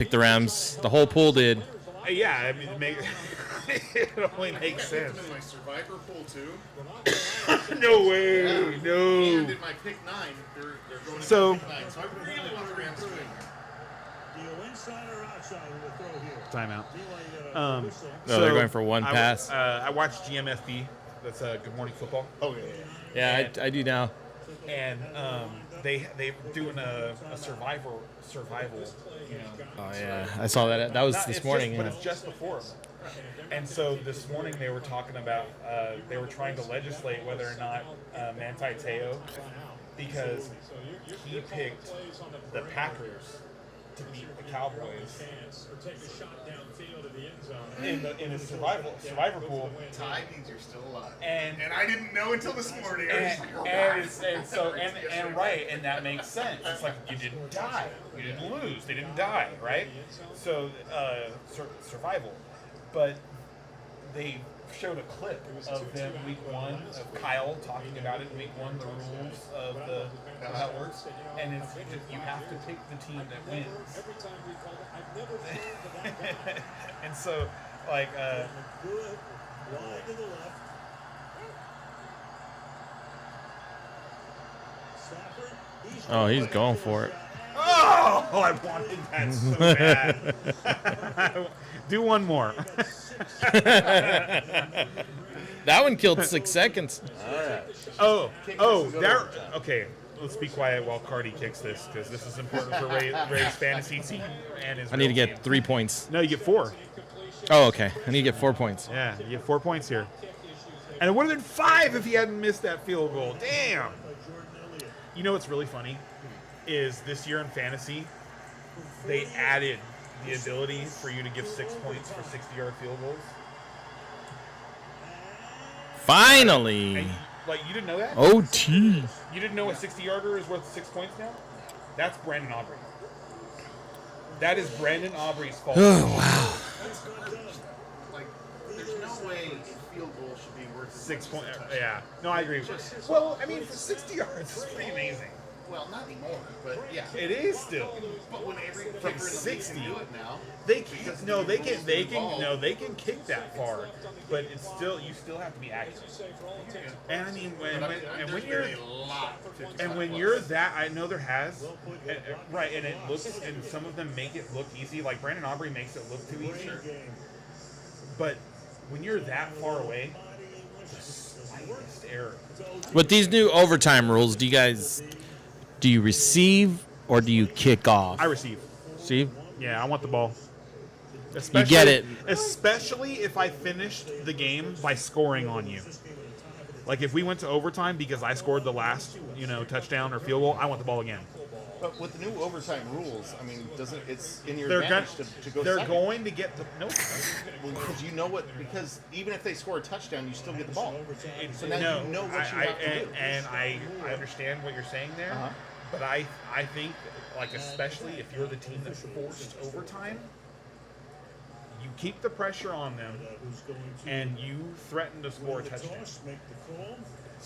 picked the Rams. The whole pool did. Yeah, I mean, it only makes sense. In my survivor pool too. No way, no. And in my pick 9, they're going So- into pick 9. So I really want the Rams to win. Timeout. No, they're going for one pass. I watched GMFB. That's Good Morning Football. Oh yeah. Yeah, I do now. And they're doing a survival. You know. Oh yeah, I saw that. That was Not- this it's morning. just, but it's just before. And so this morning they were talking about they were trying to legislate whether or not Manti Te'o, because he picked the Packers to beat the Cowboys in his survivor pool. Ty means you're still alive. And I didn't know until this morning. I was like, oh, and right, and that makes sense. It's like you didn't die, you didn't lose, they didn't die, right? So survival, but they showed a clip of them week 1 of Kyle talking about it in week 1, the rules of how it works, and it's you have to pick the team that wins. And so like Oh, he's going for it. oh, I wanted that so bad. Do one more. That one killed 6 seconds. Oh, there. Okay, let's be quiet while Cardi kicks this, because this is important for Ray's fantasy team and his. I need to real get team. 3 points. No, you get 4. Oh, okay. I need to get 4 points. Yeah, you get 4 points here. And it would have been 5 if he hadn't missed that field goal. Damn. You know what's really funny is this year in fantasy, they added the ability for you to give 6 points for 60-yard field goals. Finally. And you didn't know that? OT. You didn't know a 60-yarder is worth 6 points now? That's Brandon Aubrey. That is Brandon Aubrey's fault. Oh, wow. like, there's no way field goal should be worth 6 points. Yeah. No, I agree. Well, I mean, for 60 yards, it's pretty amazing. Well, not anymore, but yeah. It is still. But when every kicker From in the league 60, can do it now, they can kick that far, but it's still you still have to be accurate. And I mean when you're that, I know there has right, and it looks, and some of them make it look easy. Like Brandon Aubrey makes it look too easy, but when you're that far away, the slightest error. With these new overtime rules, do you receive or do you kick off? I receive. See? Yeah, I want the ball. You get it. Especially if I finished the game by scoring on you. Like if we went to overtime because I scored the last, touchdown or field goal, I want the ball again. But with the new overtime rules, I mean, it's in your They're advantage to go They're second. going to get the nope. Because because even if they score a touchdown, you still get the ball. So now No, you know what you have to do. and I understand what you're saying there, Uh-huh. but I think like especially if you're the team that's forced overtime, you keep the pressure on them, and you threaten to score a touchdown. So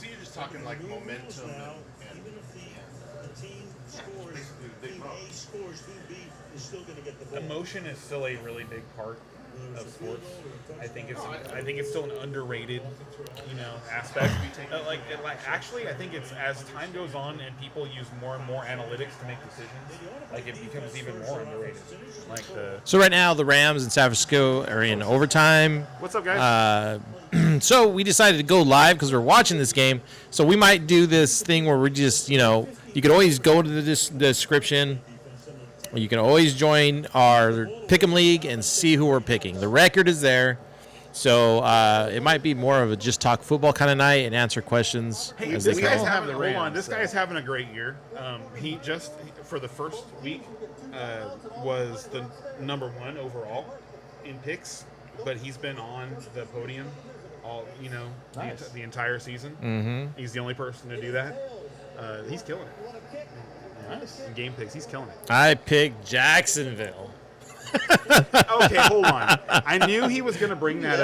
you're just talking like momentum and Emotion is still a really big part of sports. I think it's still an underrated, aspect. Actually, I think it's as time goes on and people use more and more analytics to make decisions, like it becomes even more underrated. So right now the Rams in San Francisco are in overtime. What's up, guys? So we decided to go live because we're watching this game. So we might do this thing where we just, you can always go to the description. You can always join our Pick'em League and see who we're picking. The record is there. So it might be more of a just talk football kind of night and answer questions. Hey, as this they guy's come. having hold on. This guy's having a great year. He just for the first week was the number 1 overall in picks, but he's been on the podium all the entire season. Mm-hmm. He's the only person to do that. He's killing it. Nice. In game picks, he's killing it. I picked Jacksonville. Okay, hold on. I knew he was going to bring that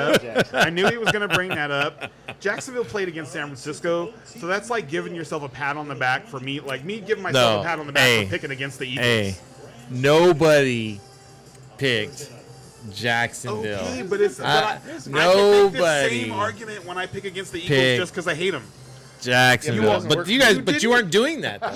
up. Jacksonville played against San Francisco, so that's like giving yourself a pat on the back for me. Like me giving myself a pat on the back for picking against the Eagles. Hey, nobody picked Jacksonville. Okay, but it's I can make the nobody same argument when I pick against the Eagles picked just because I hate them. Jacksonville. But you guys, but you aren't doing that. Though.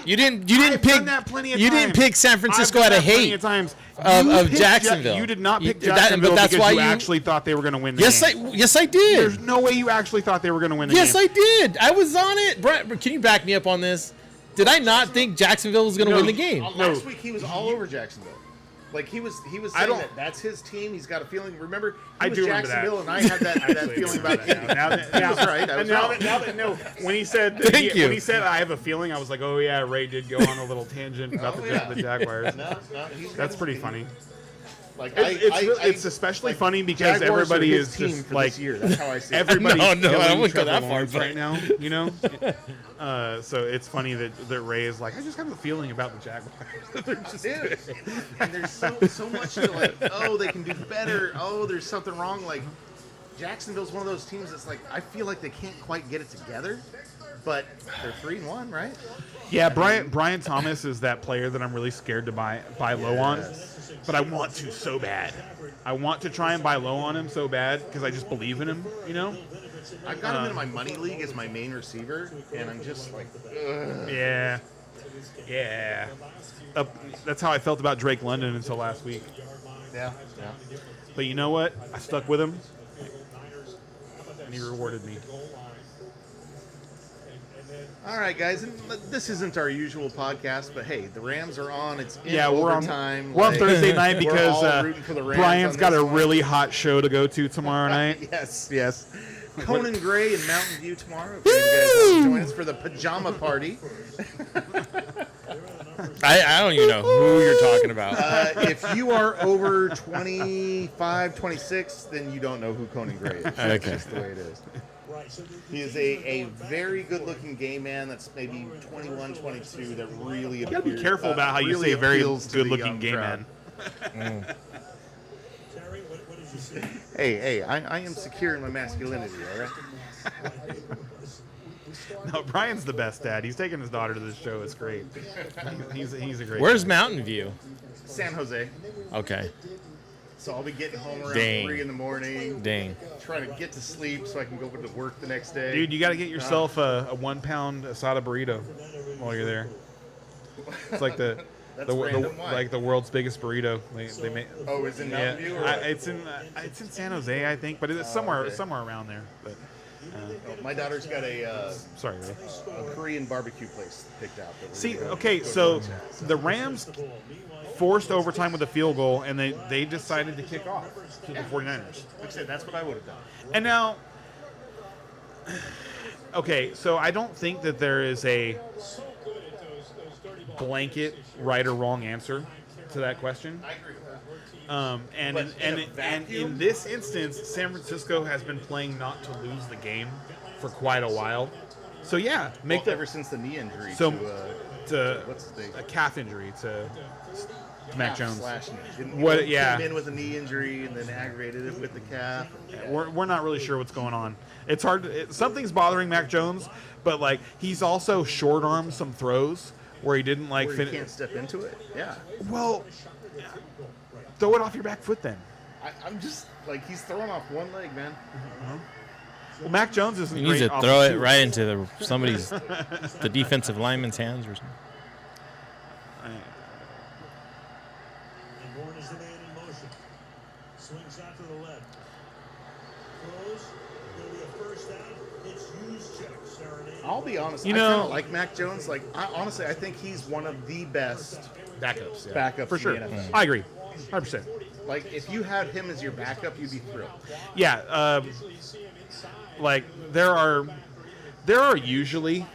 You didn't I've pick. done that plenty of You times. didn't pick San Francisco I've out done of that plenty hate of times. of Jacksonville. You did not pick That- Jacksonville but that's because why you you actually thought they were going to win the Yes, game. yes, I did. There's no way you actually thought they were going to win the Yes, game. I did. I was on it. Brett, can you back me up on this? Did I not think Jacksonville was going to win the game? Last week he was all over Jacksonville. Like he was saying that's his team. He's got a feeling. Remember, I was do remember Jacksonville, that. and I had that feeling about him. Now that, He was right. I was wrong. when he said when he said I have a feeling, I was like, oh yeah, Ray did go on a little tangent about the Jaguars. That's pretty funny. Like It's especially funny because Jaguars everybody are is his team just for like this year. That's how I see it. everybody's No, I killing wouldn't go Trevor that far, Lawrence but- right now, you know. So it's funny that Ray is like, I just have a feeling about the Jaguars. They're just Dude, and there's so much to like. Oh, they can do better. Oh, there's something wrong. Like Jacksonville's one of those teams that's like I feel like they can't quite get it together, but they're 3-1, right? Yeah, Brian Thomas is that player that I'm really scared to buy low on, but I want to so bad. I want to try and buy low on him so bad because I just believe in him, you know? I've got him in my money league as my main receiver, and I'm just like, ugh. Yeah. That's how I felt about Drake London until last week. Yeah. But you know what? I stuck with him, and he rewarded me. All right, guys, and this isn't our usual podcast, but hey, the Rams are on. It's in We're overtime. on Thursday night we're because all rooting for the Rams Brian's on got this a one. really hot show to go to tomorrow night. Yes. Conan Gray in Mountain View tomorrow. If you guys want to join us for the pajama party. I don't even know who you're talking about. If you are over 25, 26, then you don't know who Conan Gray is. That's Okay. just the way it is. He is a very good-looking gay man that's maybe 21, 22 that really You gotta be careful about how you say very good-looking gay man. Hey, I am secure in my masculinity, all right? No, Brian's the best dad. He's taking his daughter to this show. It's great. He's a great. Where's dad. Mountain View? San Jose. Okay. So I'll be getting home around Dang. 3 in the morning. Dang. Trying to get to sleep so I can go to work the next day. Dude, you got to get yourself a 1 pound asada burrito while you're there. It's like the random. Why? like the world's biggest burrito. They make. Oh, is it Mountain View? Or It's in San Jose, I think, but it's somewhere around there. But my daughter's got a sorry, Ray. Korean barbecue place picked out. That we're See, gonna okay, go so to. the Rams forced overtime with a field goal, and they decided to kick off to the 49ers. Like I said, that's what I would have done. And now, okay, so I don't think that there is a blanket right or wrong answer to that question. I agree with that. And But in a in vacuum? this instance, San Francisco has been playing not to lose the game for quite a while. So yeah, make Ever since the knee injury So, to what's his name? a calf injury to Mac Jones. Slash knee. What- He yeah. came in with a knee injury and then aggravated it with the calf. Yeah. We're not really sure what's going on. It's hard. Something's bothering Mac Jones, but like he's also short armed some throws where he didn't like Where you finish. can't step into it. Yeah. Well, throw it off your back foot then. I'm just like he's throwing off one leg, man. Well, Mac Jones isn't. He needs great to off throw the it two. right into the defensive lineman's hands or something. And Bourne is the man in motion. Swings out to the left. Throws. There'll be a first down. It's Juszczyk serenading. I'll be honest. You I kind know- of like Mac Jones. Like honestly, I think he's one of the best Backups. Yeah. backups For sure. in the NFL. I agree. 100%. Like if you had him as your backup, you'd be thrilled. Yeah. Like there are usually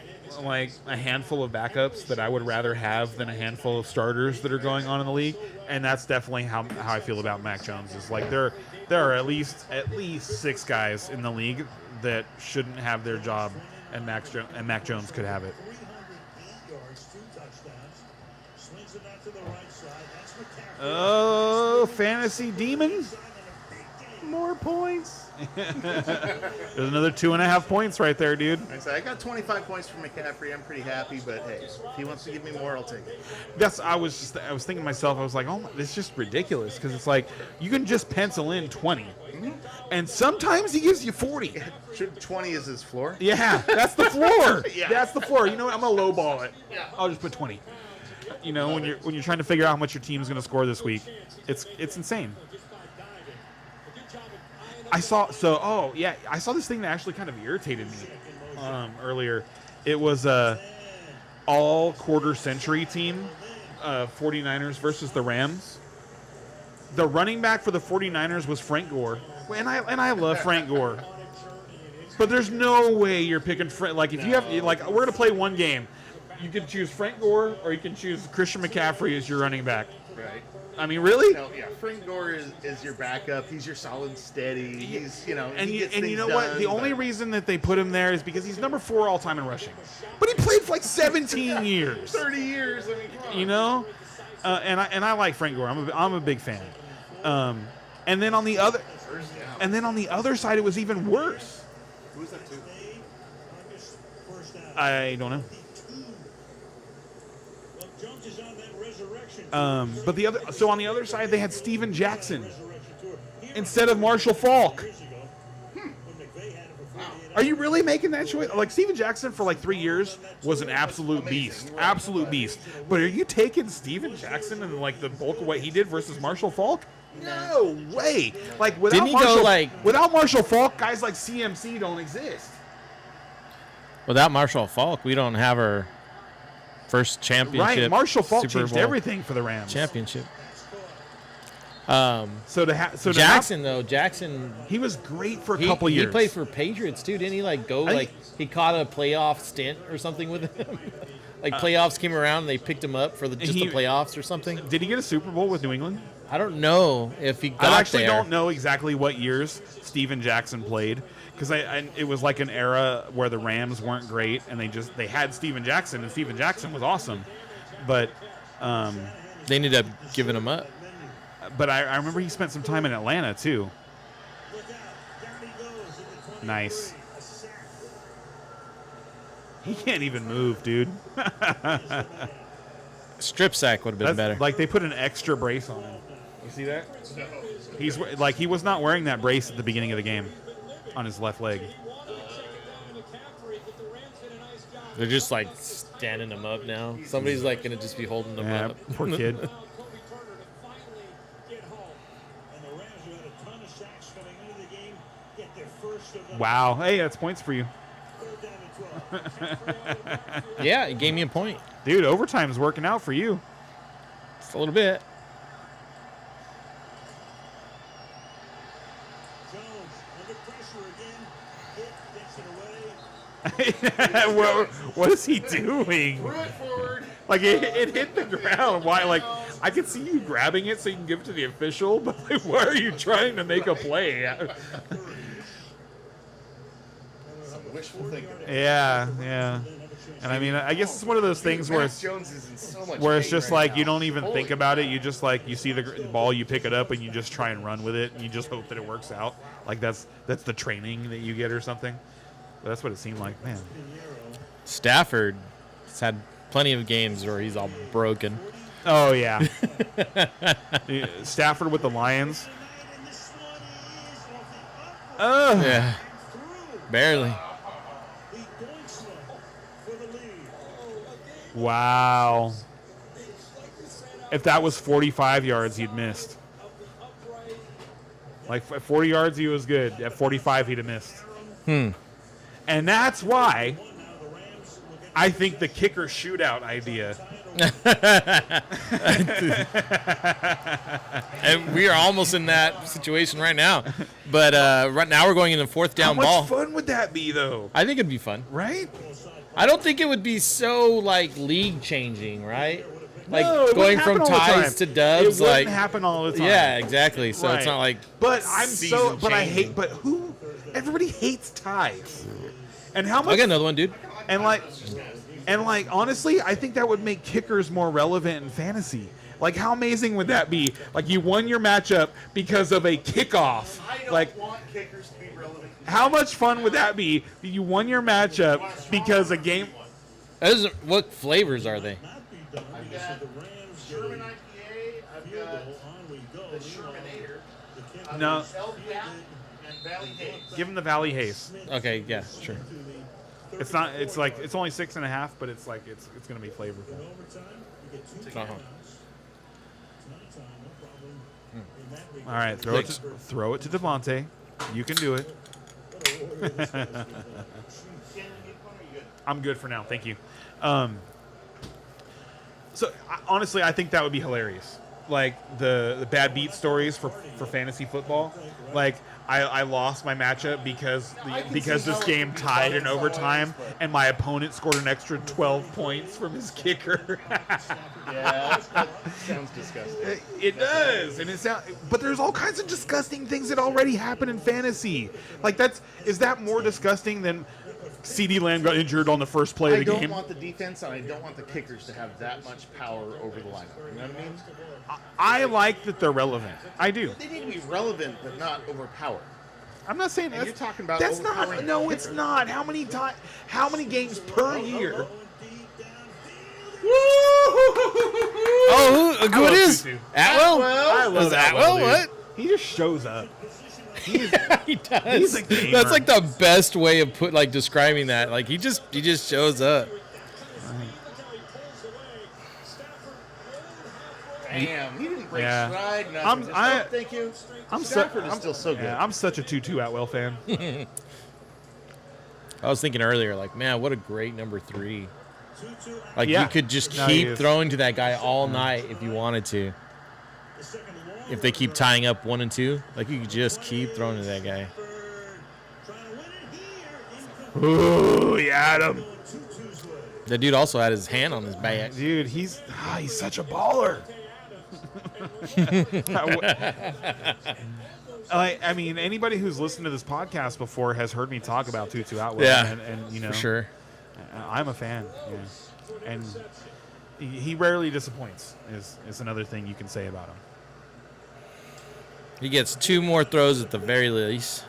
like a handful of backups that I would rather have than a handful of starters that are going on in the league, and that's definitely how I feel about Mac Jones. Is like there are at least 6 guys in the league that shouldn't have their job, and Mac Jones could have it. 308 yards, 2 touchdowns. Swings it out to the right side. That's McCaffrey. Oh, fantasy demon. More points. There's another 2.5 points right there, dude. I got 25 points from McCaffrey. I'm pretty happy, but hey, if he wants to give me more, I'll take it. I was thinking to myself, I was like, oh, this is just ridiculous because it's like you can just pencil in 20, and sometimes he gives you 40. 20 is his floor. Yeah, that's the floor. Yeah. That's the floor. You know what? I'm gonna lowball it. I'll just put 20. You know, when you're trying to figure out how much your team's gonna score this week, it's insane. I saw this thing that actually kind of irritated me earlier. It was all quarter century team, 49ers versus the Rams. The running back for the 49ers was Frank Gore, and I love Frank Gore. But there's no way you're picking like if you have like we're gonna play one game, you can choose Frank Gore or you can choose Christian McCaffrey as your running back. Right. I mean, really? No, yeah. Frank Gore is your backup. He's your solid, steady. He's And he you, gets and you things know what? done, The only but- reason that they put him there is because he's number 4 all time in rushing. But he played for like 17 years. 30 years. I mean, come on. You know, and I like Frank Gore. I'm a big fan. And then on the other side, it was even worse. Who's that to? I don't know. But on the other side, they had Steven Jackson instead of Marshall Faulk. Are you really making that choice? Like Steven Jackson for like 3 years was an absolute beast. But are you taking Steven Jackson and like the bulk of what he did versus Marshall Faulk? No way. Like without Didn't he go, without Marshall Faulk, guys like CMC don't exist. Without Marshall Faulk, we don't have our first championship. Right, Marshall Faulk Super changed Bowl everything for the Rams. championship. Jackson, he was great for a couple years. He played for Patriots too, didn't he? He caught a playoff stint or something with him. Playoffs came around, and they picked him up for the playoffs or something. Did he get a Super Bowl with New England? I don't know if he got I actually there. don't know exactly what years Steven Jackson played because it was like an era where the Rams weren't great and they had Steven Jackson and Steven Jackson was awesome, but they ended up giving him up. But I remember he spent some time in Atlanta too. Nice. He can't even move, dude. Strip sack would have been better. Like they put an extra brace on him. You see that? He's like he was not wearing that brace at the beginning of the game on his left leg. They're just like standing him up now. Somebody's like going to just be holding him up. Poor kid. Wow. Hey, that's points for you. Yeah, it gave me a point. Dude, overtime's working out for you. Just a little bit. What is he doing? Like it hit the ground. Why? Like I could see you grabbing it so you can give it to the official, but like, why are you trying to make a play? Wishful thinking. Yeah. And I mean, I guess it's one of those things where it's, Jones is in so much where it's pain just right like now. you don't even Holy think about it. You just like you see the ball, you pick it up, and you just try and run with it, and you just hope that it works out. Like that's the training that you get or something. But that's what it seemed like, man. Stafford has had plenty of games where he's all broken. Oh yeah. Stafford with the Lions. Oh Yeah. Barely. wow. If that was 45 yards, he'd missed. Like at 40 yards, he was good. At 45, he'd have missed. And that's why I think the kicker shootout idea. And we are almost in that situation right now. But right now we're going in the fourth How down much ball. fun would that be, though? I think it'd be fun. Right? I don't think it would be so like league changing, right? Like No, it going wouldn't from happen all the ties to time. dubs, It wouldn't like happen all the time. yeah, exactly. So it's Right. not like. But season I hate. changing. But who? Everybody hates ties. And how I'll much? get another one, dude. And like honestly, I think that would make kickers more relevant in fantasy. Like, how amazing would that be? Like, you won your matchup because of a kickoff. I don't Like, want kickers to be relevant. how much fun would that be? That you won your matchup because a game. What flavors are they? I've got Sherman IPA. I've got the Shermanator. No. LPAP and Valley Haze. Give him the Valley Haze. Okay, yeah, sure. It's not. It's like it's only 6.5, but it's like it's gonna be flavorful. Uh-huh. All right, throw it to Devontae. You can do it. I'm good for now. Thank you. Honestly, I think that would be hilarious. Like the bad beat stories for fantasy football. Like I lost my matchup because this game tied in overtime and my opponent scored an extra 12 points from his kicker. Yeah, that sounds disgusting. It does, and but there's all kinds of disgusting things that already happen in fantasy. Like is that more disgusting than CeeDee Lamb got injured on the first play of the I game? don't want the defense, and I don't want the kickers to have that much power over the lineup. You know what I mean? I like that they're relevant. I do. They need to be relevant, but not overpowered. I'm not saying And you're talking about that's not. overpowering No, the it's kicker. not. How many games per year? Oh, who it is? Tutu. Atwell? I love Is Atwell? dude. What? He just shows up. He does. He's a gamer. That's like the best way of describing that. Like he just shows up. Damn, he didn't break Yeah. stride. Nothing. Thank you. Stafford is still so good. Yeah, I'm such a Tutu Atwell fan. I was thinking earlier, like, man, what a great number 3. Like Yeah. you could just No, he keep is. throwing to that guy all night if you wanted to. If they keep tying up 1 and 2, like you could just keep throwing to that guy. Ooh, you had him. That dude also had his hand on his back. Dude, he's such a baller. I mean, anybody who's listened to this podcast before has heard me talk about Tutu Atwell. Yeah, and you know, for sure. I'm a fan. Yeah. And he rarely disappoints. Is another thing you can say about him. He gets 2 more throws at the very least.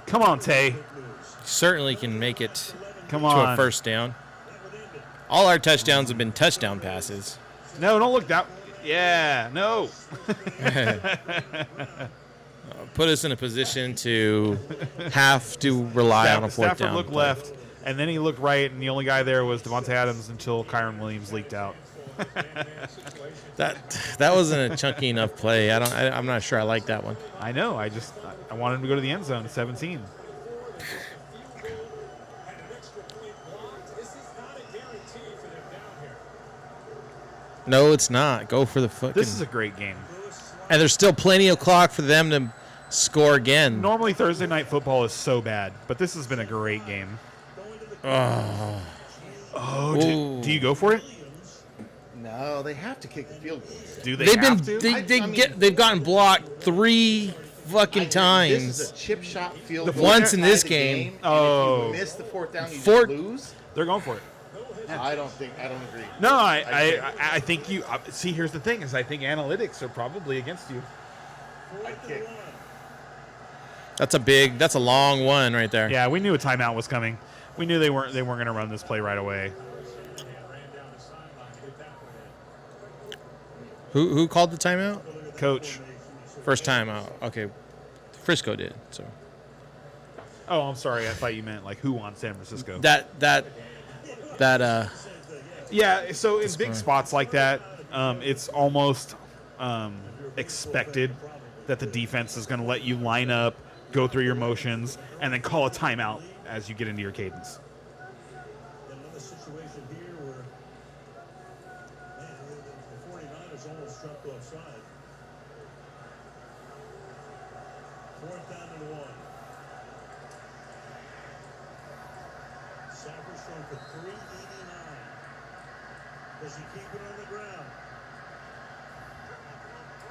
Come on, Tay. Certainly can make it Come to on. a first down. All our touchdowns have been touchdown passes. No, don't look that. Yeah, no. Put us in a position to have to rely on a fourth Stafford down. looked play. left, and then he looked right, and the only guy there was Devontae Adams until Kyron Williams leaked out. That wasn't a chunky enough play. I'm not sure I like that one. I know. I wanted him to go to the end zone at 17. No, it's not. Go for the fucking. This is a great game. And there's still plenty of clock for them to score again. Normally Thursday night football is so bad, but this has been a great game. Oh, Do you go for it? No, they have to kick the field goal. Do they they've have been to? they've gotten blocked 3 fucking This times. is a chip shot field goal. Once in this Tie the game. and Oh. if you miss the fourth down, you Fourth- just lose. They're going for it. I don't agree. No, I think you see. Here's the thing: is I think analytics are probably against you. I kick. That's a long one right there. Yeah, we knew a timeout was coming. We knew they weren't going to run this play right away. Who called the timeout? Coach. First timeout. Okay, Frisco did. So Oh, I'm sorry. I thought you meant like who on San Francisco. that Yeah, so in big fine. spots like that, it's almost expected that the defense is going to let you line up, go through your motions, and then call a timeout as you get into your cadence. Another situation here where, man, the 49ers almost jumped offside. 4th down and 1. Stafford's thrown for 389. Does he keep it on the ground?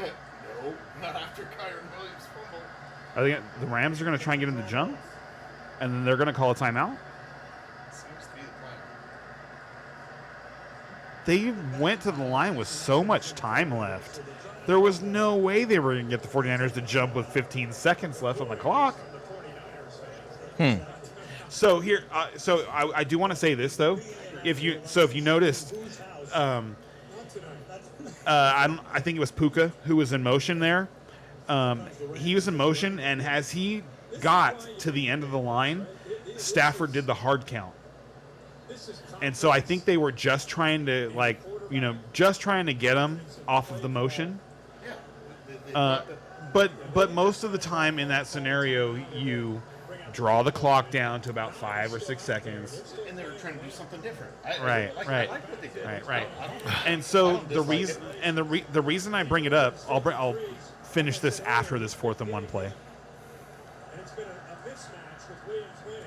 No, not after Kyron Williams fumbled. I think the Rams are going to try and get him to jump, and then they're going to call a timeout. Seems to be the they went to the line with so much time left. There was no way they were going to get the 49ers to jump with 15 seconds left on the clock. So here, I do want to say this though. If you noticed, I think it was Puka who was in motion there. He was in motion, and as he got to the end of the line, Stafford did the hard count. And so I think they were just trying to get him off of the motion. But most of the time in that scenario, you draw the clock down to about 5 or 6 seconds. And they were trying to do something different. Right. I like what they did. Right. And so the reason I bring it up, I'll finish this after this 4th and 1 play. And it's been a mismatch with Williams winning.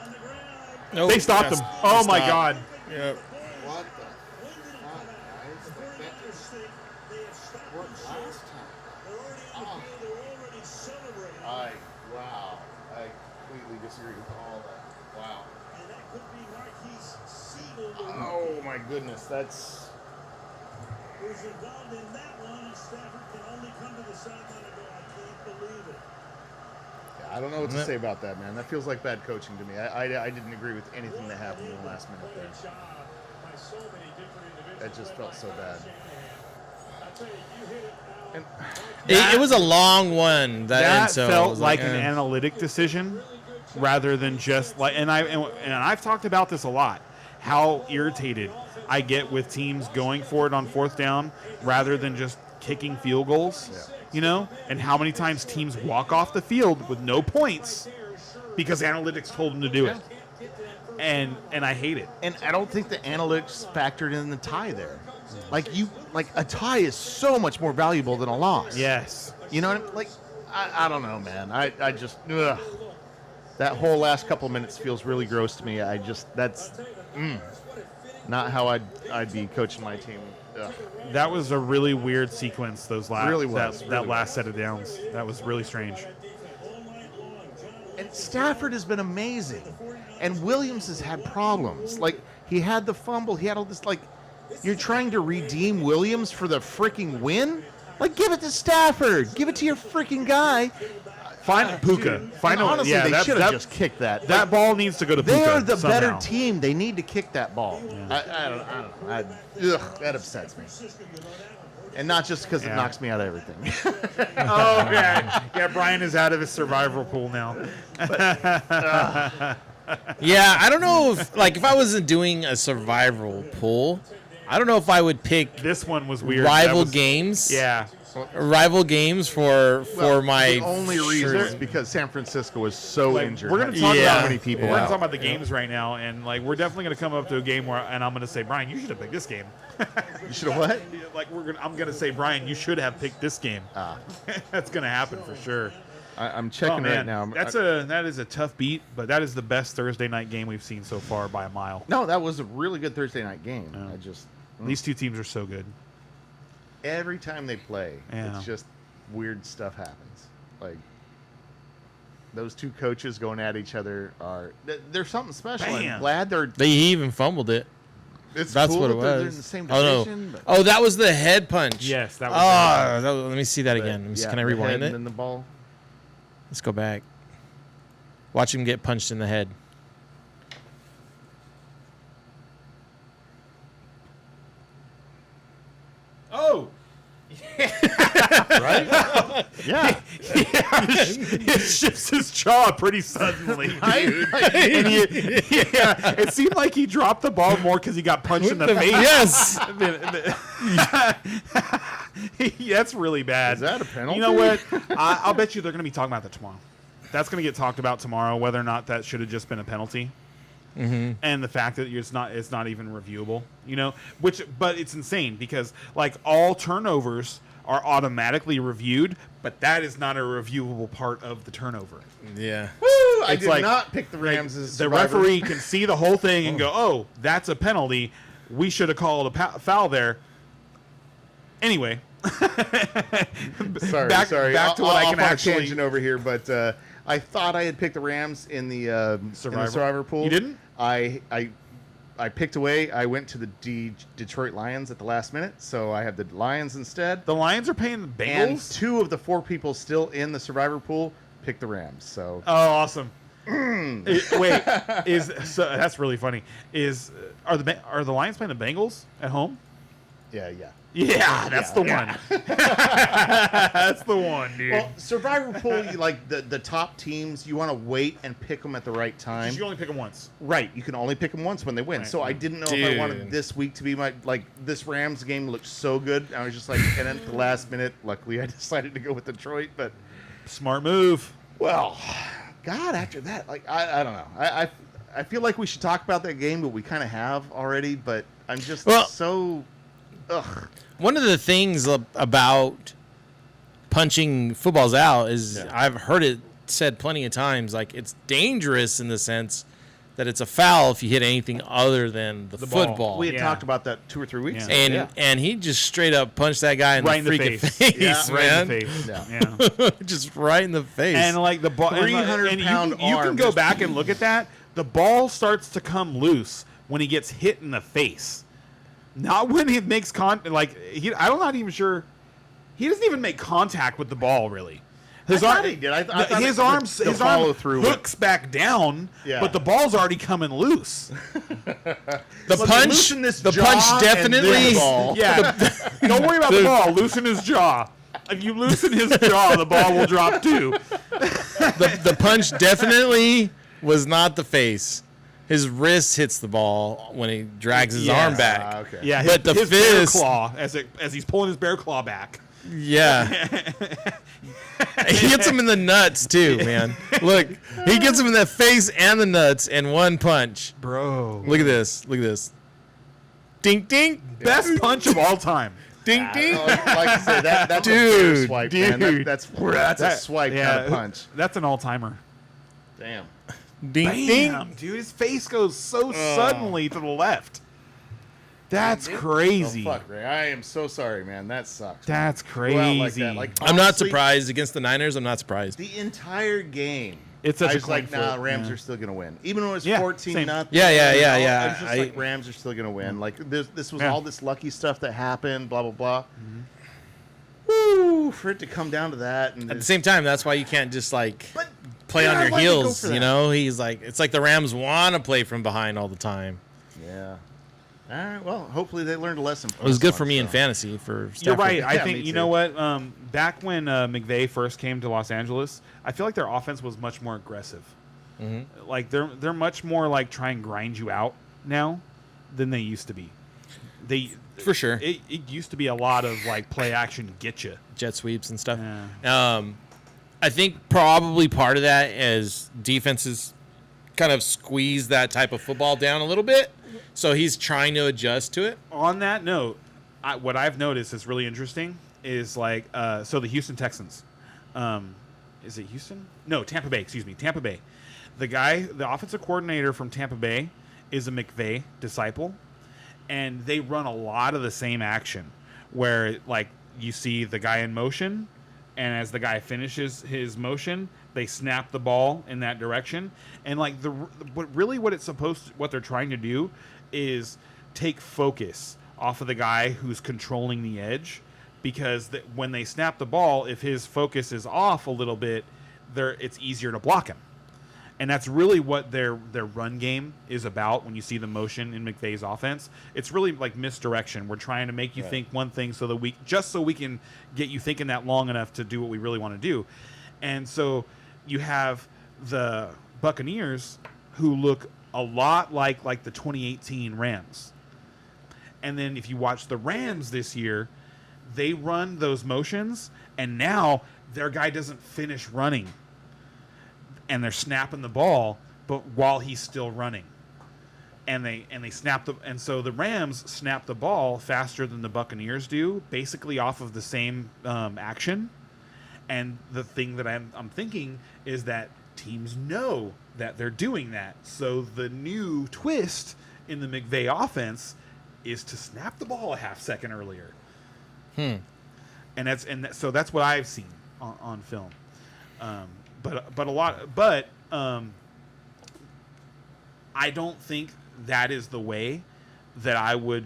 On the ground. Nope. They stopped him. Oh my God. Yep. What the When did it come out? The 49ers think they have stopped worked them short. last time? They're already in the field. They're already celebrating. Wow. I completely disagree with all that. Wow. And that could be Marquise Siegel. Oh my goodness, that's. Who's involved in that one, and Stafford can only come to the sideline and go, I can't believe it. Yeah, I don't know what to say about that, man. That feels like bad coaching to me. I didn't agree with anything that happened in the last minute there. Job by so many different individuals. That just felt so bad. I tell you, you hit it now. And It was a long one. That and so it felt was like an eh. analytic decision rather than just like. And I've talked about this a lot. How irritated I get with teams going for it on 4th down rather than just kicking field goals. You know, and how many times teams walk off the field with no points because analytics told them to do it. And I hate it. And I don't think the analytics factored in the tie there. Like a tie is so much more valuable than a loss. Yes. You know what I mean? Like, I don't know, man. I just that whole last couple minutes feels really gross to me. That's not how I'd be coaching my team. Ugh. That was a really weird sequence. Those last Really was, that really last set of downs. That was really strange. And Stafford has been amazing. And Williams has had problems. Like, he had the fumble. He had all this, like, you're trying to redeem Williams for the freaking win? Like, give it to Stafford. Give it to your freaking guy. Find Puka. Dude, Find and honestly, they should have that, just kicked that. that ball needs to go to Puka. They're the somehow. better team. They need to kick that ball. I don't know. That upsets me. And not just because it Yeah. knocks me out of everything. Oh yeah, Brian is out of his survival pool now. Yeah, I don't know if I wasn't doing a survival pool, I don't know if I would pick This one was weird. rival That was- games. Yeah. Rival games for my the only reason shirt. is because San Francisco was so Like, injured. we're gonna Had talk so about- many people We're going to out. talk about the games right now, and like we're definitely going to come up to a game where, and I'm going to say, Brian, you should have picked this game. You should have what? Like I'm going to say, Brian, you should have picked this game. That's going to happen for sure. I'm Oh checking man, right now. that is a tough beat, but that is the best Thursday night game we've seen so far by a mile. No, that was a really good Thursday night game. These two teams are so good. Every time they play, Yeah. it's just weird stuff happens. Like, those two coaches going at each other there's something special. Bam. I'm glad He even fumbled it. it's That's cool what that it they're in was. the same Oh division. no! but- Oh, that was the head punch. Yes, that was. Let me see that again. Let me see. yeah, Can I the rewind head it? And then the ball. Let's go back. Watch him get punched in the head. Oh. Right? Yeah. It shifts his jaw pretty suddenly, Right? dude. And it seemed like he dropped the ball more because he got punched in the face. Yes. That's really bad. Is that a penalty? You know what? I'll bet you they're going to be talking about that tomorrow. That's going to get talked about tomorrow, whether or not that should have just been a penalty. Mm-hmm. And the fact that it's not even reviewable, but it's insane because like all turnovers are automatically reviewed, but that is not a reviewable part of the turnover. Yeah. Woo! I It's did like- not pick the Rams as The survivor. referee can see the whole thing and go, "Oh, that's a penalty. We should have called a foul there." Anyway, Sorry. back to what I can off on a actually. tangent over here, but I thought I had picked the Rams in the Survivor. Survivor pool. You didn't? I I picked away. I went to the Detroit Lions at the last minute, so I have the Lions instead. The Lions are paying the And Bengals. 2 of the 4 people still in the survivor pool picked the Rams. So Oh, awesome. Wait, that's really funny. Are the Lions playing the Bengals at home? yeah. Yeah, that's the one. That's the one, dude. Well, survivor pool, you like the top teams. You want to wait and pick them at the right time. You only pick them once. Right, you can only pick them once when they win. Right. So I didn't know if I wanted Dude. this week to be this Rams game looked so good. I was just like, and then at the last minute, luckily I decided to go with Detroit. But Smart move. well, God, after that, like I don't know. I feel like we should talk about that game, but we kind of have already. But I'm just so ugh. One of the things about punching footballs out is I've heard it said plenty of times, like it's dangerous in the sense that it's a foul if you hit anything other than the ball. football. We had Yeah. talked about that 2 or 3 weeks Yeah. ago. And he just straight up punched that guy in Right the in the freaking face. face, Yeah, Right man. in the face. Yeah. Just right in the face. And like the ball, 300-pound you can arm go just- back and look at that. The ball starts to come loose when he gets hit in the face, not when he makes I'm not even sure. He doesn't even make contact with the ball really. His I thought he did. I thought his the arm follow-through hooks back down, Yeah. but the ball's already coming loose. the punch, loosen this the jaw punch and definitely. this ball. Yeah, don't worry about the ball. Loosen his jaw. If you loosen his jaw, the ball will drop too. The punch definitely was not the face. His wrist hits the ball when he drags his arm back. Okay. Yeah, But the his bear fist- claw as he's pulling his bear claw back. Yeah. He hits him in the nuts too, man. Look, he gets him in the face and the nuts in one punch. Bro. Look at this. Look at this. Dink dink. Best punch of all time. Dink dink. Like I say, that's a Dude, fair swipe, man. dude. That's a swipe, not a punch. That's an all-timer. Damn. Dink Damn, dink. dude, his face goes so suddenly to the left. That's crazy. Oh, fuck, Ray. I am so sorry, man. That sucks. That's Go out like crazy. that. Like, I'm not honestly, surprised against the Niners. I'm not surprised. The entire game. It's such I a was coin like, nah, flip, Rams yeah. are still gonna win, even though it was Yeah, 14 same. nothing. Yeah. I was just I- like, Rams are still gonna win. Like this was Yeah. all this lucky stuff that happened. Blah blah blah. Mm-hmm. Woo! For it to come down to that, and At the same time, that's why you can't just like but play yeah, on your why'd they go heels. for You that? know, he's like, it's like the Rams want to play from behind all the time. yeah. All right. Well, hopefully they learned a lesson. It was good for me in fantasy for You're Stafford. right. I Yeah, think me you too. know what. Back when McVay first came to Los Angeles, I feel like their offense was much more aggressive. Mm-hmm. Like they're much more like try and grind you out now than they used to be. They For sure. It used to be a lot of like play action get you. Jet sweeps and stuff. Yeah. I think probably part of that is defenses kind of squeeze that type of football down a little bit. So he's trying to adjust to it. On that note, what I've noticed is really interesting is like so the Houston Texans. Is it Houston? No, Tampa Bay. Excuse me, Tampa Bay. The offensive coordinator from Tampa Bay is a McVay disciple, and they run a lot of the same action where like you see the guy in motion, and as the guy finishes his motion, they snap the ball in that direction. And like what they're trying to do is take focus off of the guy who's controlling the edge, because when they snap the ball, if his focus is off a little bit, it's easier to block him. And that's really what their run game is about. When you see the motion in McVay's offense, it's really like misdirection. We're trying to make you think one thing so that we can get you thinking that long enough to do what we really want to do. And so you have the Buccaneers, who look a lot like the 2018 Rams. And then if you watch the Rams this year, they run those motions, and now their guy doesn't finish running. And they're snapping the ball, but while he's still running, and so the Rams snap the ball faster than the Buccaneers do, basically off of the same action. And the thing that I'm thinking is that teams know that they're doing that, so the new twist in the McVay offense is to snap the ball a half second earlier. So that's what I've seen on film. But I don't think that is the way that I would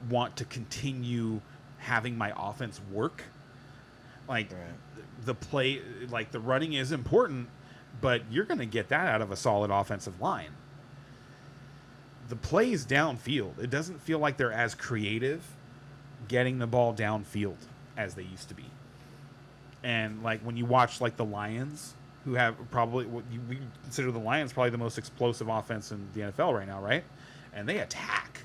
want to continue having my offense work. Like the play, like the running is important, but you're going to get that out of a solid offensive line. The plays downfield, it doesn't feel like they're as creative getting the ball downfield as they used to be. And like when you watch like the Lions, who have probably we consider the Lions probably the most explosive offense in the NFL right now, right? And they attack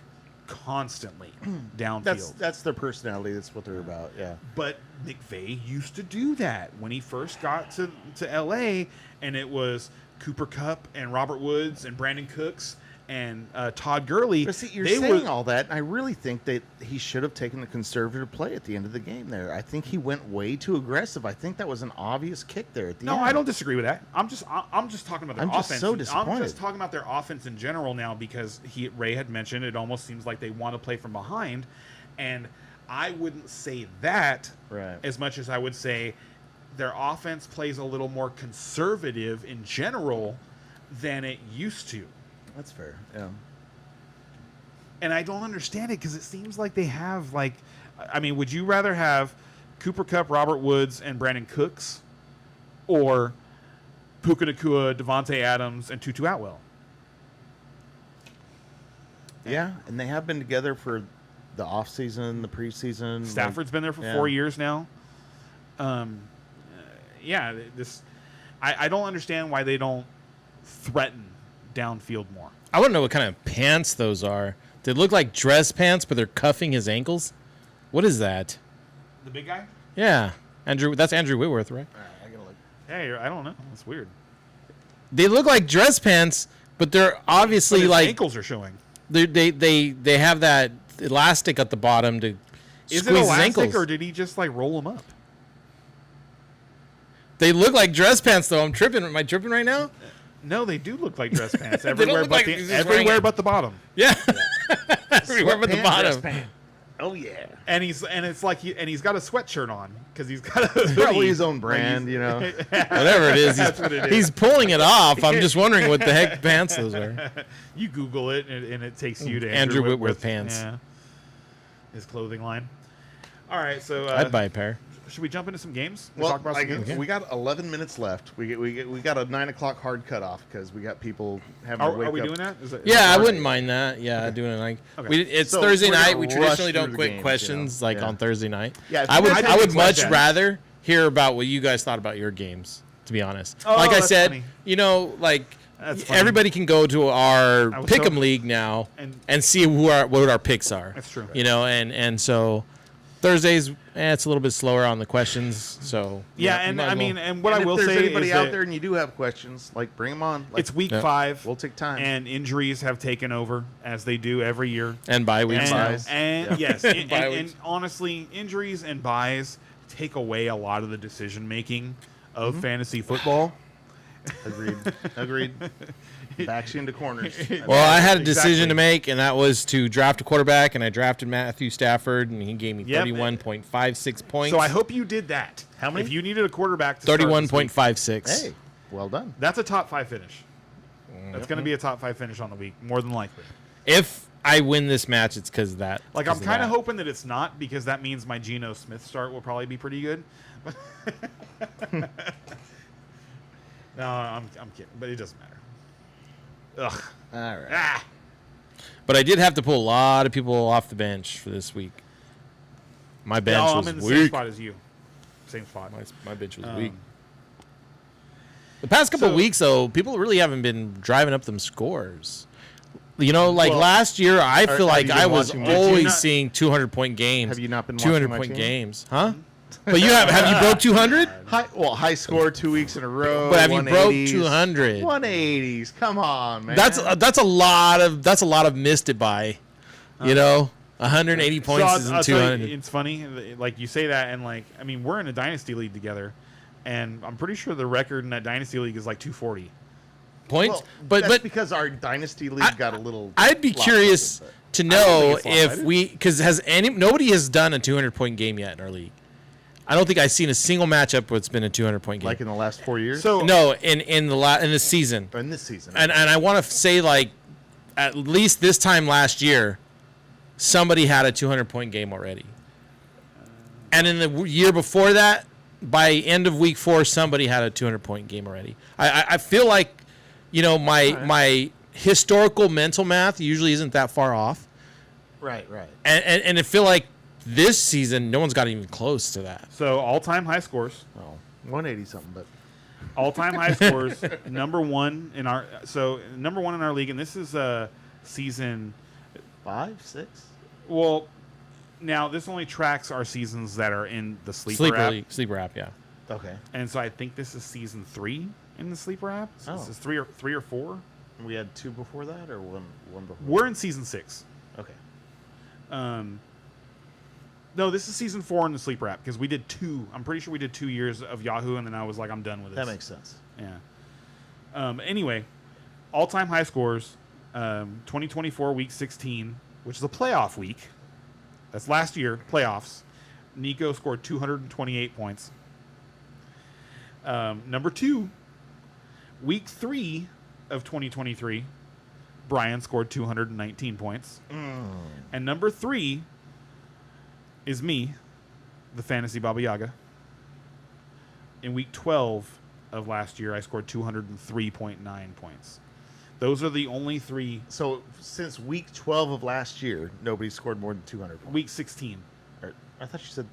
constantly downfield. That's their personality. That's what they're about. Yeah. But McVay used to do that when he first got to LA, and it was Cooper Kupp and Robert Woods and Brandon Cooks and Todd Gurley. But see, you're saying all that, and I really think that he should have taken the conservative play at the end of the game there. I think he went way too aggressive. I think that was an obvious kick there at the end. No, I don't disagree with that. I'm just talking about their offense. Just so disappointed. I'm just talking about their offense in general now because Ray had mentioned it almost seems like they want to play from behind, and I wouldn't say that as much as I would say their offense plays a little more conservative in general than it used to. That's fair. Yeah. And I don't understand it because it seems like they have like, I mean, would you rather have Cooper Kupp, Robert Woods, and Brandon Cooks, or Puka Nacua, Devontae Adams, and Tutu Atwell? Yeah, and they have been together for the offseason, the preseason. Stafford's been there for 4 years now. Yeah, I don't understand why they don't threaten downfield more. I want to know what kind of pants those are. They look like dress pants, but they're cuffing his ankles. What is that? The big guy? Yeah, that's Andrew Whitworth, right? I gotta look. Hey, I don't know. That's weird. They look like dress pants, but they're obviously But his like ankles are showing. They have that elastic at the bottom to Is squeeze it his elastic ankles. or did he just like roll them up? They look like dress pants, though. I'm tripping. Am I tripping right now? No, they do look like dress pants don't everywhere, look but like the, he's just wearing everywhere it. but the bottom. Yeah, everywhere but the bottom. Oh yeah. And it's like he's got a sweatshirt on because he's got a hoodie. Probably his own brand, you know. Whatever it is, That's what it is. he's pulling it off. I'm just wondering what the heck pants those are. You Google it and it takes you to Andrew Whitworth pants. Yeah, his clothing line. All right, so I'd buy a pair. should we jump into some games? Well, Talk about some games? we got 11 minutes left. We got a 9 o'clock hard cutoff because we got people having to wake Are we up. doing that? Is Yeah, I hard? wouldn't mind that. Yeah, doing it like Okay. it's So Thursday we're gonna night. We rush traditionally through don't the quit games, questions you know? like Yeah. on Thursday night. Yeah, if I you would guys have I would any much questions- rather hear about what you guys thought about your games. To be honest, Oh, like I that's said, funny. you know, like That's funny. everybody can go to our I was Pick'em hoping- League now and- and see what our picks are. That's true. You know, and so Thursdays, it's a little bit slower on the questions. So Yeah, you and might as I well. mean, and what And I will if there's say anybody is out that there and you do have questions, like bring them on. Like, it's week Yeah. 5. We'll take time. And injuries have taken over as they do every year. and bye weeks. And, now. buys. and yes, and, Bye and weeks. honestly, injuries and buys take away a lot of the decision making of fantasy football. Agreed. Backs you into corners. Well, I had a Exactly. decision to make, and that was to draft a quarterback, and I drafted Matthew Stafford, and he gave me Yep. 31.56 points. So I hope you did that. How many? If you needed a quarterback to start this week, 31.56. Hey, well done. that's a top 5 finish. That's going to be a top 5 finish on the week, more than likely. If I win this match, it's because of that. Like, It's I'm 'cause kind of that. hoping that it's not, because that means my Geno Smith start will probably be pretty good. No, I'm kidding, but it doesn't matter. Ugh. All right. Ah. But I did have to pull a lot of people off the bench for this week. My bench No, I'm was in the same weak. spot as you. Same spot. My bench was Um, weak. The past couple so- weeks, though, people really haven't been driving up them scores. You know, like Well, last year, I feel have like you I been was watching much? Did you always not- seeing 200-point games. Have you not been watching 200-point my team? games? Huh? But you have you broke 200? High score 2 weeks in a row. But have you broke 180s. 200? 180s. Come on, man. That's a lot of missed it by. You know, 180 points So isn't I'll tell you, 200. it's funny, like you say that, and like, I mean, we're in a dynasty league together, and I'm pretty sure the record in that dynasty league is like 240. Points, Well, that's but because our dynasty league got a little. I'd be curious to don't know think it's if lopsided. because nobody has done a 200-point game yet in our league. I don't think I've seen a single matchup where it's been a 200-point game. like in the last 4 years. So no, in the season, or in this season. and I want to say like at least this time last year, somebody had a 200-point game already. And in the year before that, by end of week 4, somebody had a 200-point game already. I feel like, my historical mental math usually isn't that far off. Right. And I feel like this season, no one's got even close to that. So all-time high scores. Well, 180 something, but All-time high scores. Number one in our league, and this is season 5, 6. Well, now this only tracks our seasons that are in the Sleeper app. Sleeper app, yeah. Okay. And so I think this is season 3 in the Sleeper app. So This is 3 or 4. We had 2 before that, or one before. We're in season 6. Okay. No, this is season 4 in the Sleeper app because we did 2. I'm pretty sure we did 2 years of Yahoo, and then I was like, I'm done with this. That makes sense. Yeah. Anyway, all-time high scores. 2024 week 16, which is a playoff week. That's last year, playoffs. Nico scored 228 points. Number 2, week 3 of 2023, Brian scored 219 points. And number 3 is me, the Fantasy Baba Yaga. In week 12 of last year, I scored 203.9 points. Those are the only 3. So since week 12 of last year, nobody scored more than 200 points. Week 16. I thought you said.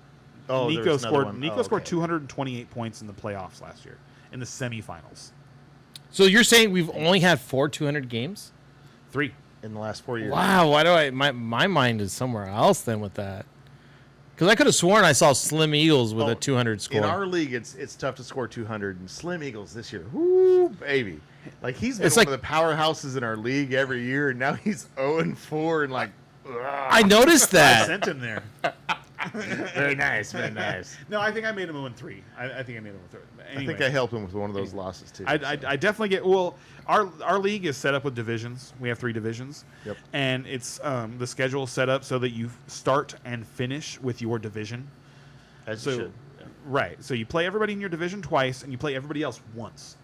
Oh, Nico scored. Nico Scored 228 points in the playoffs last year, in the semifinals. So you're saying we've only had 4 200 games? 3. in the last 4 years. Wow, why do my mind is somewhere else then with that? Because I could have sworn I saw Slim Eagles with a 200 score. In our league, it's tough to score 200, and Slim Eagles this year, whoo, baby. Like, he's been one of the powerhouses in our league every year, and now he's 0-4, and like, ugh. I noticed I that. sent him there. Very nice, very nice. No, I think I made him 0-3. I think I made him 0-3. Anyway, I think I helped him with one of those losses, too. I definitely get. Well, our league is set up with divisions. We have 3 divisions. Yep. And it's the schedule is set up so that you start and finish with your division. As you should. Yeah. Right. So you play everybody in your division twice, and you play everybody else once.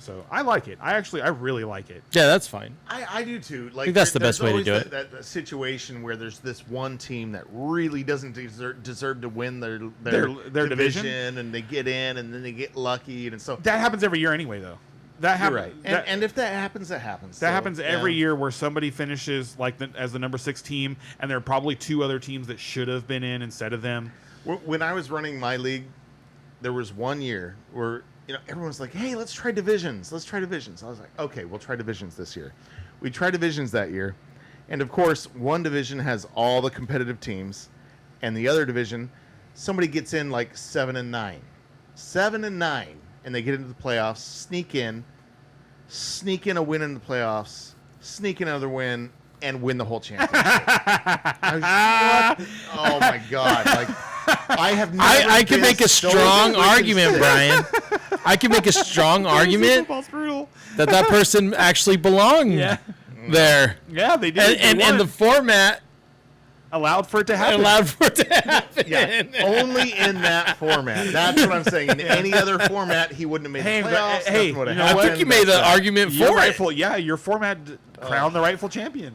So I like it. I really like it. Yeah, that's fine. I do too. Like, I think that's the best way to do it. That situation where there's this one team that really doesn't deserve to win their division, and they get in, and then they get lucky, and so That happens every year anyway, though. That you're happens. right. And if that happens, that happens. That happens every year where somebody finishes as the number 6 team, and there are probably 2 other teams that should have been in instead of them. When I was running my league, there was one year where everyone was like, "Hey, let's try divisions. Let's try divisions." I was like, "Okay, we'll try divisions this year." We tried divisions that year, and of course, one division has all the competitive teams, and the other division, somebody gets in like 7-9, and they get into the playoffs, sneak in a win in the playoffs, sneak in another win, and win the whole championship. What? Oh my god! Like, I have never. I can make a strong argument, Brian. I can make a strong argument that person actually belonged there. Yeah, they did. And the format allowed for it to happen. Yeah, only in that format. That's what I'm saying. In any other format, he wouldn't have made the playoffs. Hey, nothing would have I happened. think you made the argument for it. Your format crowned the rightful champion.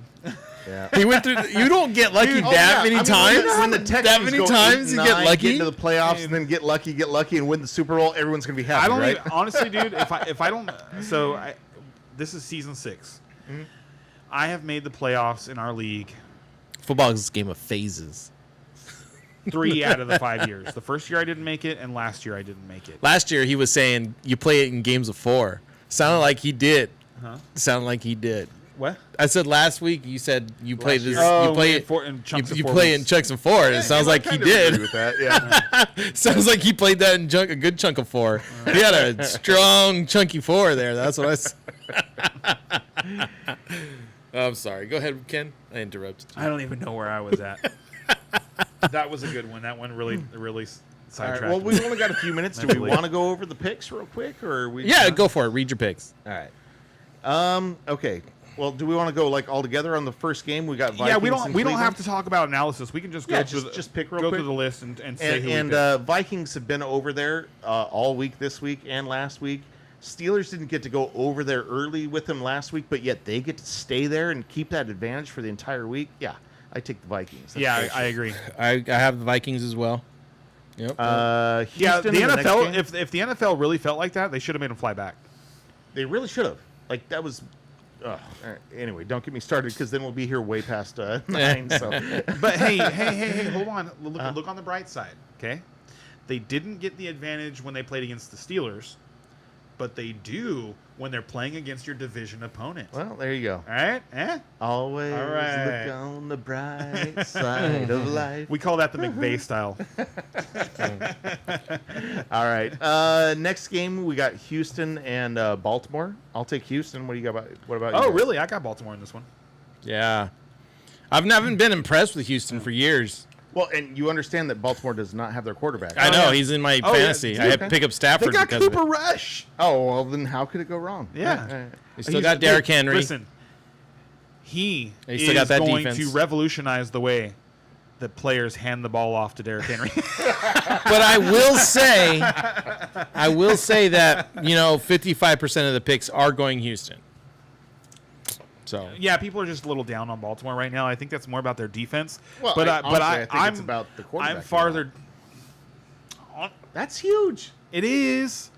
Yeah. He went through. You don't get lucky many times. When the Texans that many go times 8-9, you get lucky. get into the playoffs, and then get lucky, and win the Super Bowl, everyone's gonna be happy. I don't right? even, honestly, dude. If I don't, this is season 6. Mm-hmm. I have made the playoffs in our league Football is a game of phases. 3 out of the 5 years. The first year I didn't make it, and last year I didn't make it. Last year he was saying you play it in games of 4. Sounded like he did. Sounded like he did. What? I said last week. You said you play this. Oh, you play in it. in chunks of You 4 play it in weeks. chunks of 4. And it sounds like he did. With that, yeah. Sounds like he played that in a good chunk of 4. He had a strong chunky 4 there. That's what I said. I'm sorry. Go ahead, Ken. I interrupted you. I don't even know where I was at. That was a good one. That one really All sidetracked. right, well, me. we've only got a few minutes. Do we Mentally. want to go over the picks real quick, or are we? Yeah, go for it. Read your picks. All right. Okay. Well, do we want to go like all together on the first game? We got Vikings. We don't and have Cleveland. to talk about analysis. We can just go through just pick real go quick. through the list and say who we picked. And Vikings have been over there all week this week and last week. Steelers didn't get to go over there early with them last week, but yet they get to stay there and keep that advantage for the entire week. Yeah, I take the Vikings. That's Yeah, great. I agree. I have the Vikings as well. Yep. Yeah, Houston the in next NFL. game, If the NFL really felt like that, they should have made him fly back. they really should have. Like that was. Anyway, don't get me started because then we'll be here way past 9. So But hey, hold on. Look on the bright side, okay? They didn't get the advantage when they played against the Steelers, but they do when they're playing against your division opponent. well, there you go. All right? Always All right. look on the bright side of life. We call that the McVay style. All right. Next game we got Houston and Baltimore. I'll take Houston. What do you got? What about you? Oh, guys? really? I got Baltimore in this one. Yeah. I've never been impressed with Houston for years. Well, and you understand that Baltimore does not have their quarterback. I know yeah. he's in my Oh, yeah. fantasy. I had to pick up They Stafford got because Cooper of it. Rush. Oh, well, then how could it go wrong? Yeah. We still got Derrick Henry. Listen, he They still is got that going defense. to revolutionize the way that players hand the ball off to Derrick Henry. But I will say that 55% of the picks are going Houston. So Yeah, people are just a little down on Baltimore right now. I think that's more about their defense. Well, but honestly, I think I'm it's about the quarterback. I'm farther. That's huge. It is.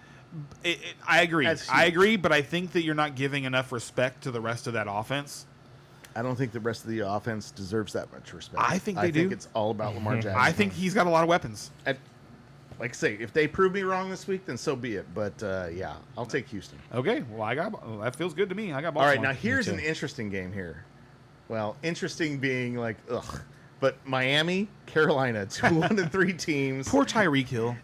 I agree. That's I huge. agree, but I think that you're not giving enough respect to the rest of that offense. I don't think the rest of the offense deserves that much respect. I think they I think do. it's all about Lamar Jackson. I think he's got a lot of weapons. Like I say, if they prove me wrong this week, then so be it. But yeah, I'll take Houston. Okay, well that feels good to me. I got All Baltimore. right, now here's too. an interesting game here. Well, interesting being like, ugh. But Miami, Carolina, 2-3 teams. Poor Tyreek Hill.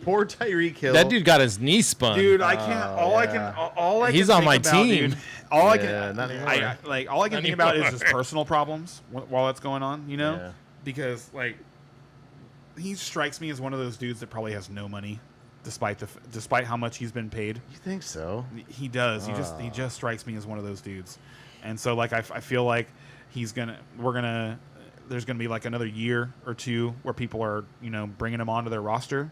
Poor Tyreek Hill. that dude got his knee spun. Dude, I can't. All I can. He's think on my about, team. Dude, all I Yeah, can. not anymore. All I can Not think about is anymore. his personal problems while that's going on. Yeah. Because he strikes me as one of those dudes that probably has no money, despite how much he's been paid. You think so? He does. He just strikes me as one of those dudes. And so I feel like there's gonna be like another year or two where people are bringing him onto their roster,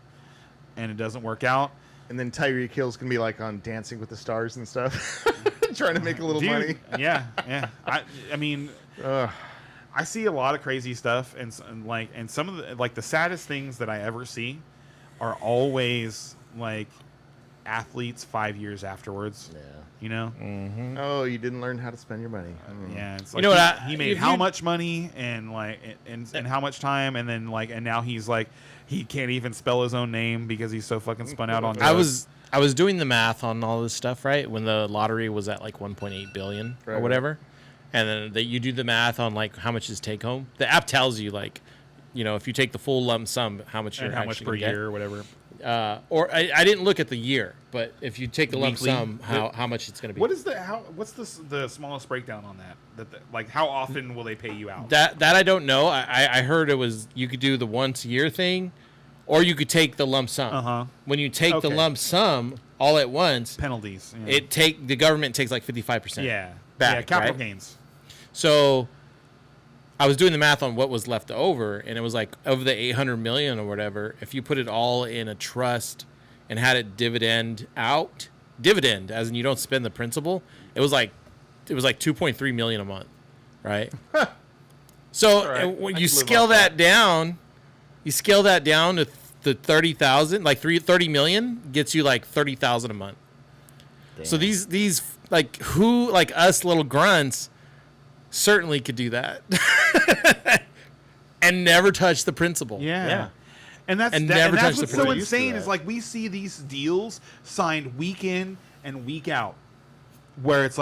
and it doesn't work out. And then Tyreek Hill's gonna be like on Dancing with the Stars and stuff, trying to make a little Dude, money. yeah. I mean, Ugh. I see a lot of crazy stuff, and some of the saddest things that I ever see are always athletes 5 years afterwards. Yeah. Oh, you didn't learn how to spend your money. yeah. It's You know what, he made if how you- much money and how much time, and then and now he's he can't even spell his own name because he's so fucking spun out on drugs. I was doing the math on all this stuff, right? When the lottery was at 1.8 billion or Right. whatever. And then you do the math on how much is take home. The app tells you if you take the full lump sum, how much you're and how much actually per gonna get. year or whatever. Or I didn't look at the year, but if you take the lump Weekly. sum, how much it's going to be. What's the smallest breakdown on that? How often will they pay you out? That I don't know. I heard it was you could do the once a year thing, or you could take the lump sum. Uh-huh. When you take the Okay. lump sum all at once, Penalties. Yeah. the government takes 55%. yeah. back, yeah, capital right? gains. So I was doing the math on what was left over, and it was of the 800 million or whatever, if you put it all in a trust and had it dividend as in you don't spend the principal, it was like 2.3 million a month, right? So all right. when I you can live scale off that down, to the 30,000, 30 million gets you 30,000 a month. So these who us little grunts certainly could do that and never touch the principal. Yeah. And that's And that- never and that's touch the what's so produce. insane to is that. we see these deals signed week in and week out, where it's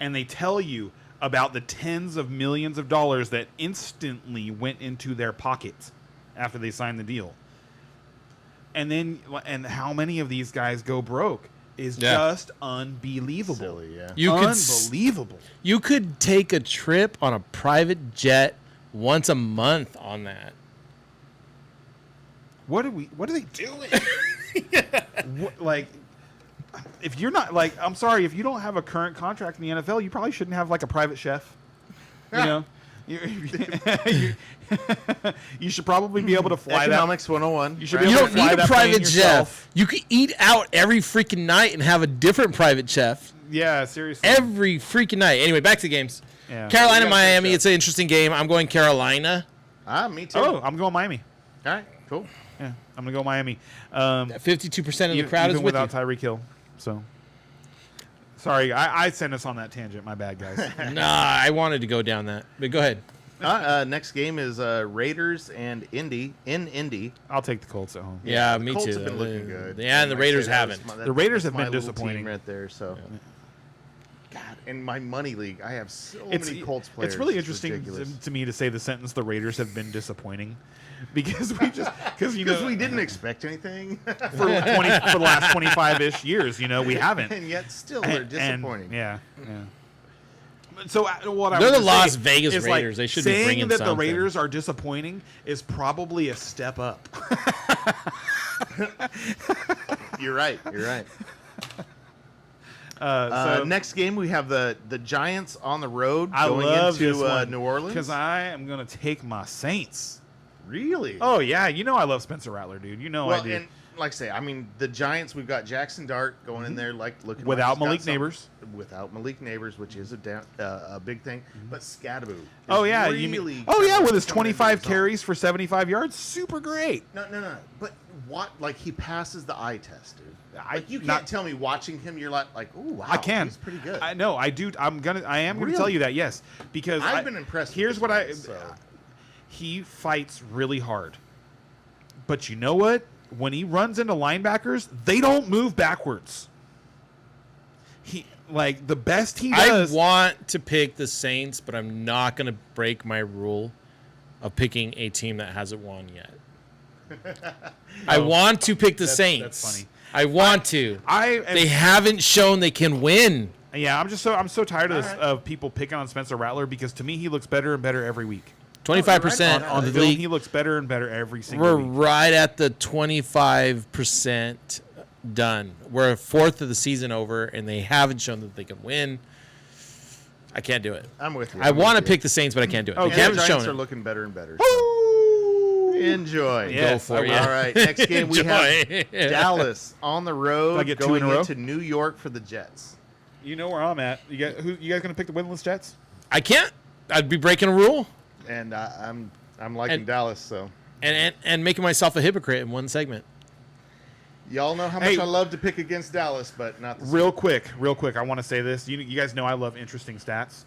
and they tell you about the tens of millions of dollars that instantly went into their pockets after they signed the deal, and how many of these guys go broke is Yeah. just unbelievable. Silly, yeah. Unbelievable. You could take a trip on a private jet once a month on that. What are they doing? If you're not I'm sorry, if you don't have a current contract in the NFL, you probably shouldn't have a private chef. You know, You should probably be able to fly Economics 101. You should right? be You able don't to fly need a that plane private yourself. chef. You could eat out every freaking night and have a different private chef Yeah, seriously. every freaking night. Anyway, back to the games. Yeah. Carolina, Yeah, Miami. sure. It's an interesting game. I'm going Carolina. Me too. Oh, I'm going Miami. All right, cool. Yeah, I'm gonna go Miami. 52% of the crowd even is with you. without Tyreek Hill. So, sorry, I sent us on that tangent. My bad, guys. Nah, I wanted to go down that. But go ahead. Next game is Raiders and Indy in Indy. I'll take the Colts at home. Yeah, the me Colts too. have been looking good. Yeah, and the Like I Raiders say, that haven't. was The Raiders that's have been my little disappointing. team right there. So, God, in my money league, I have so It's many Colts players. It's really interesting ridiculous. to me to say the sentence "the Raiders have been disappointing," because because we didn't expect anything, for the last 25-ish years, we haven't. and yet still they're And- disappointing. yeah. So what I They're would the say Las Vegas is, Raiders. They should be saying bringing that the something. Raiders are disappointing is probably a step up. You're right. You're right. So Next game we have the Giants on the road I going love into this one New Orleans. because I am going to take my Saints. Really? Oh yeah, I love Spencer Rattler, dude. well, I do. and like I say, I mean the Giants. We've got Jackson Dart going in there, like looking Without like Malik he's got Neighbors. Without Malik Neighbors, which is a big thing. But Scadaboo. is Oh yeah, really with his coming into 25 his own. carries for 75 yards, super great. No. But what? Like he passes the eye test, dude. Like you can't not- tell me watching him, you're like, oh wow, I can. He's pretty good. I know. I do. I am gonna Really? tell you that. Yes, because I've been impressed with Here's this what guy, so. He fights really hard, but you know what? When he runs into linebackers, they don't move backwards. The best he does. I want to pick the Saints, but I'm not going to break my rule of picking a team that hasn't won yet. I want to pick the Saints. That's funny. I want to. They haven't shown they can win. Yeah, I'm so tired of this, of people picking on Spencer Rattler because to me he looks better and better every week. 25% right. On on the the film, league. he looks better and better every single We're week. right at the 25% done. We're a fourth of the season over, and they haven't shown that they can win. I can't do it. I'm with you. I I'm want to with you. pick the Saints, but I can't do it. Okay. They And haven't the Giants shown are it. looking better and better. So. Enjoy. Yeah. Go for it. All right. Next game we have Enjoy. Dallas on the road Do I get two going in a row? into New York for the Jets. You know where I'm at. You guys gonna pick the winless Jets? I can't. I'd be breaking a rule And I'm liking And- Dallas, so and making myself a hypocrite in one segment. y'all know how much Hey. I love to pick against Dallas, but not this Real quick, I want to say this. You guys know I love interesting stats.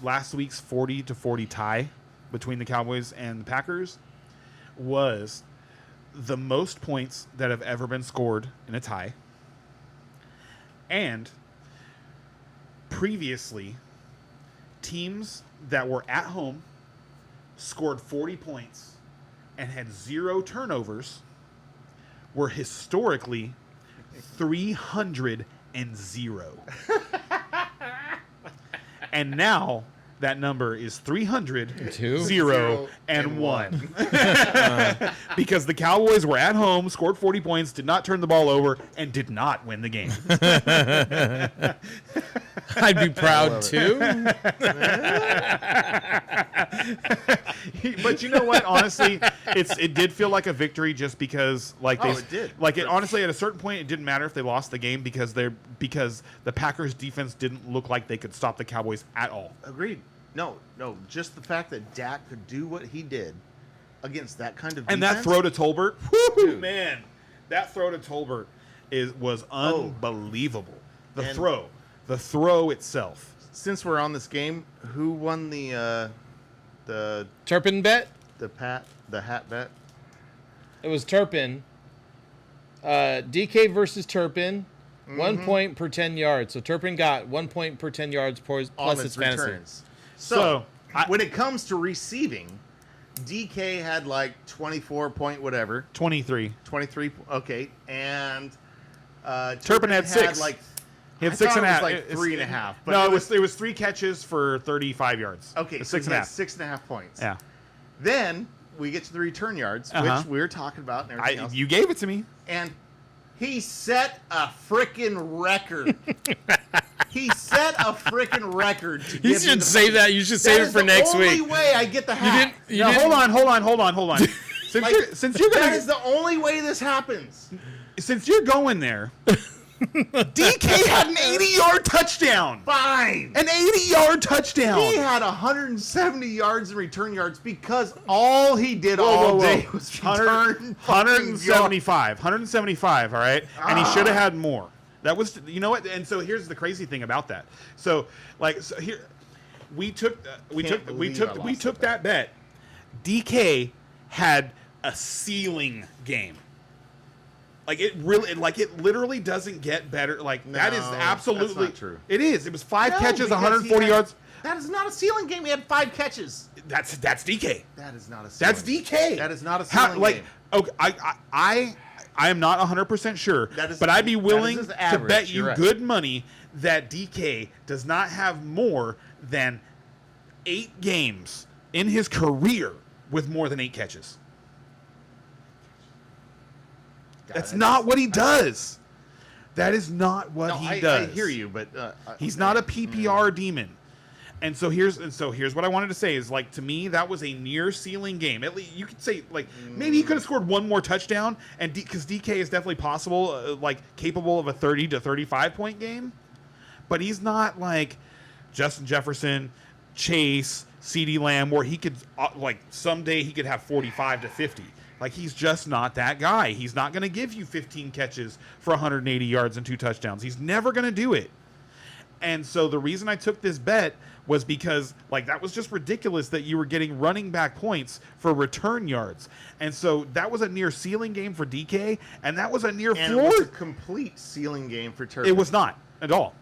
Last week's 40-40 tie between the Cowboys and the Packers was the most points that have ever been scored in a tie. And previously, teams that were at home scored 40 points and had 0 turnovers were historically 300-0. And now that number is 300-0-1. Because the Cowboys were at home, scored 40 points, did not turn the ball over, and did not win the game. I'd be proud too. But you know what? Honestly, it did feel like a victory just because, it did. Honestly, at a certain point, it didn't matter if they lost the game because the Packers defense didn't look like they could stop the Cowboys at all. Agreed. No. Just the fact that Dak could do what he did against that kind of defense. And that throw to Tolbert, Dude. man, that throw to Tolbert was unbelievable. The throw itself. Since we're on this game, who won the Turpin bet. hat bet? It was Turpin. DK versus Turpin. 1 point per 10 yards. So Turpin got 1 point per 10 yards plus On his fantasy. returns. So, when it comes to receiving, DK had like 24 point whatever, 23. 23. Okay, and Turpin had 6. Like He had I 6 thought and a it was half. like 3.5. But No, it was 3 catches for 35 yards. okay. It's So 6 he and a had half. 6.5 points. Yeah. Then we get to the return yards, Uh-huh. which we were talking about and everything else. You gave it to me. And He set a freaking record. He set a freaking record. You should save that. You should save it for next week. That is the only way I get the hack. Now, hold on. Since you're that is the only way this happens. Since you're going there, DK had an 80-yard touchdown. Fine. An 80-yard touchdown. He had 170 yards in return yards because all he did day was return 175, all right? And he should have had more. That was, you know what? And so here's the crazy thing about that. So here we took that bet. DK had a ceiling game. It literally doesn't get better. That is absolutely that's not true. It is. It was 5 No, catches, because 140 yards. That is not a ceiling game. He had 5 catches. That's DK. That is not a ceiling. That's DK. That is not a ceiling game. Okay, I am not 100% sure, but I'd be willing his to average. bet you You're right. good money that DK does not have more than 8 games in his career with more than 8 catches. That's not what he does. That is not what he does. I hear you, but he's not a PPR demon. And so here's what I wanted to say is, to me, that was a near ceiling game. At least you could say maybe he could have scored one more touchdown, and because DK is definitely possible, capable of a 30 to 35 point game, but he's not like Justin Jefferson, Chase, CeeDee Lamb, where he could someday he could have 45 to 50. He's just not that guy. He's not going to give you 15 catches for 180 yards and 2 touchdowns. He's never going to do it. And so the reason I took this bet was because that was just ridiculous that you were getting running back points for return yards. And so that was a near ceiling game for DK, and that was a near and floor. it was a complete ceiling game for Turpin. It was not at all.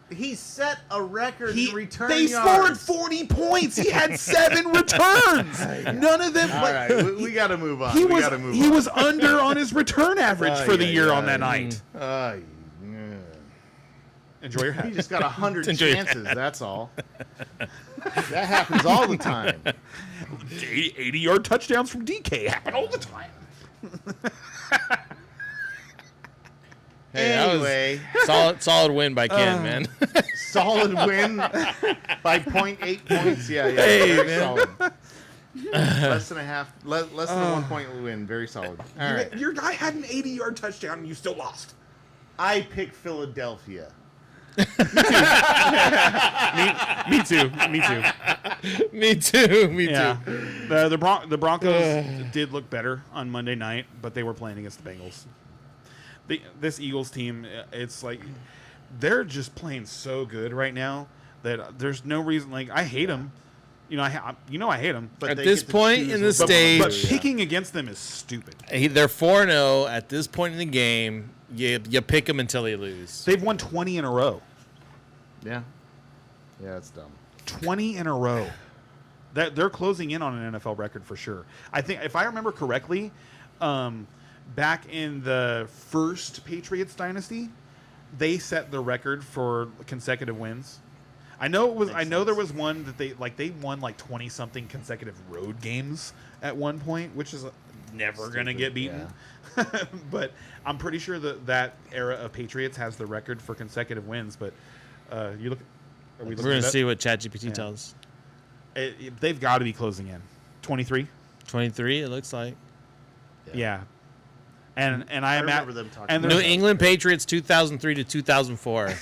He set a record in return They yards. scored 40 points. He had 7 returns. None of them. All right, we got to move on. He we was under on his return average for the year on that night. Enjoy your hat. He just got 100 Enjoy your chances. That's all. That happens all the time. 80-yard touchdowns from DK happen all the time. Hey, Anyway, solid win by Ken, man. solid win by 0.8 points. Yeah, Hey, very man. solid. Less than a half, less than a 1 point win. Very solid. All right, Your guy had an 80-yard touchdown and you still lost. I pick Philadelphia. Me too. Me too. Yeah. The Broncos did look better on Monday night, but they were playing against the Bengals. This Eagles team, it's they're just playing so good right now that there's no reason. I hate them. I hate them. But At they this get to point choose in the what- stage- But picking against them is stupid. They're 4-0 at this point in the game. You pick them until they lose. They've won 20 in a row. Yeah, that's dumb. 20 in a row. They're closing in on an NFL record for sure. I think, if I remember correctly, back in the first Patriots dynasty, they set the record for consecutive wins. I know there was one that they won 20 something consecutive road games at one point, which is never going to get beaten. Yeah. But I'm pretty sure that era of Patriots has the record for consecutive wins, but you look. We're going to see what ChatGPT tells us. They've got to be closing in. 23? 23, it looks like. Yeah. And I remember them talking and about New England Patriots 2003 to 2004.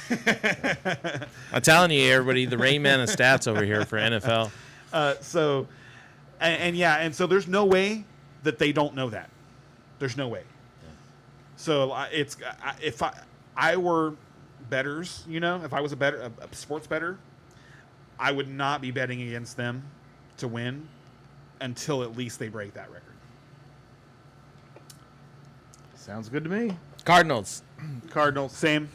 I'm telling you, everybody, the Rain Man of stats over here for NFL. So there's no way that they don't know that. There's no way. Yeah. So if I were bettors, if I was a sports bettor, I would not be betting against them to win until at least they break that record. Sounds good to me. Cardinals. Same.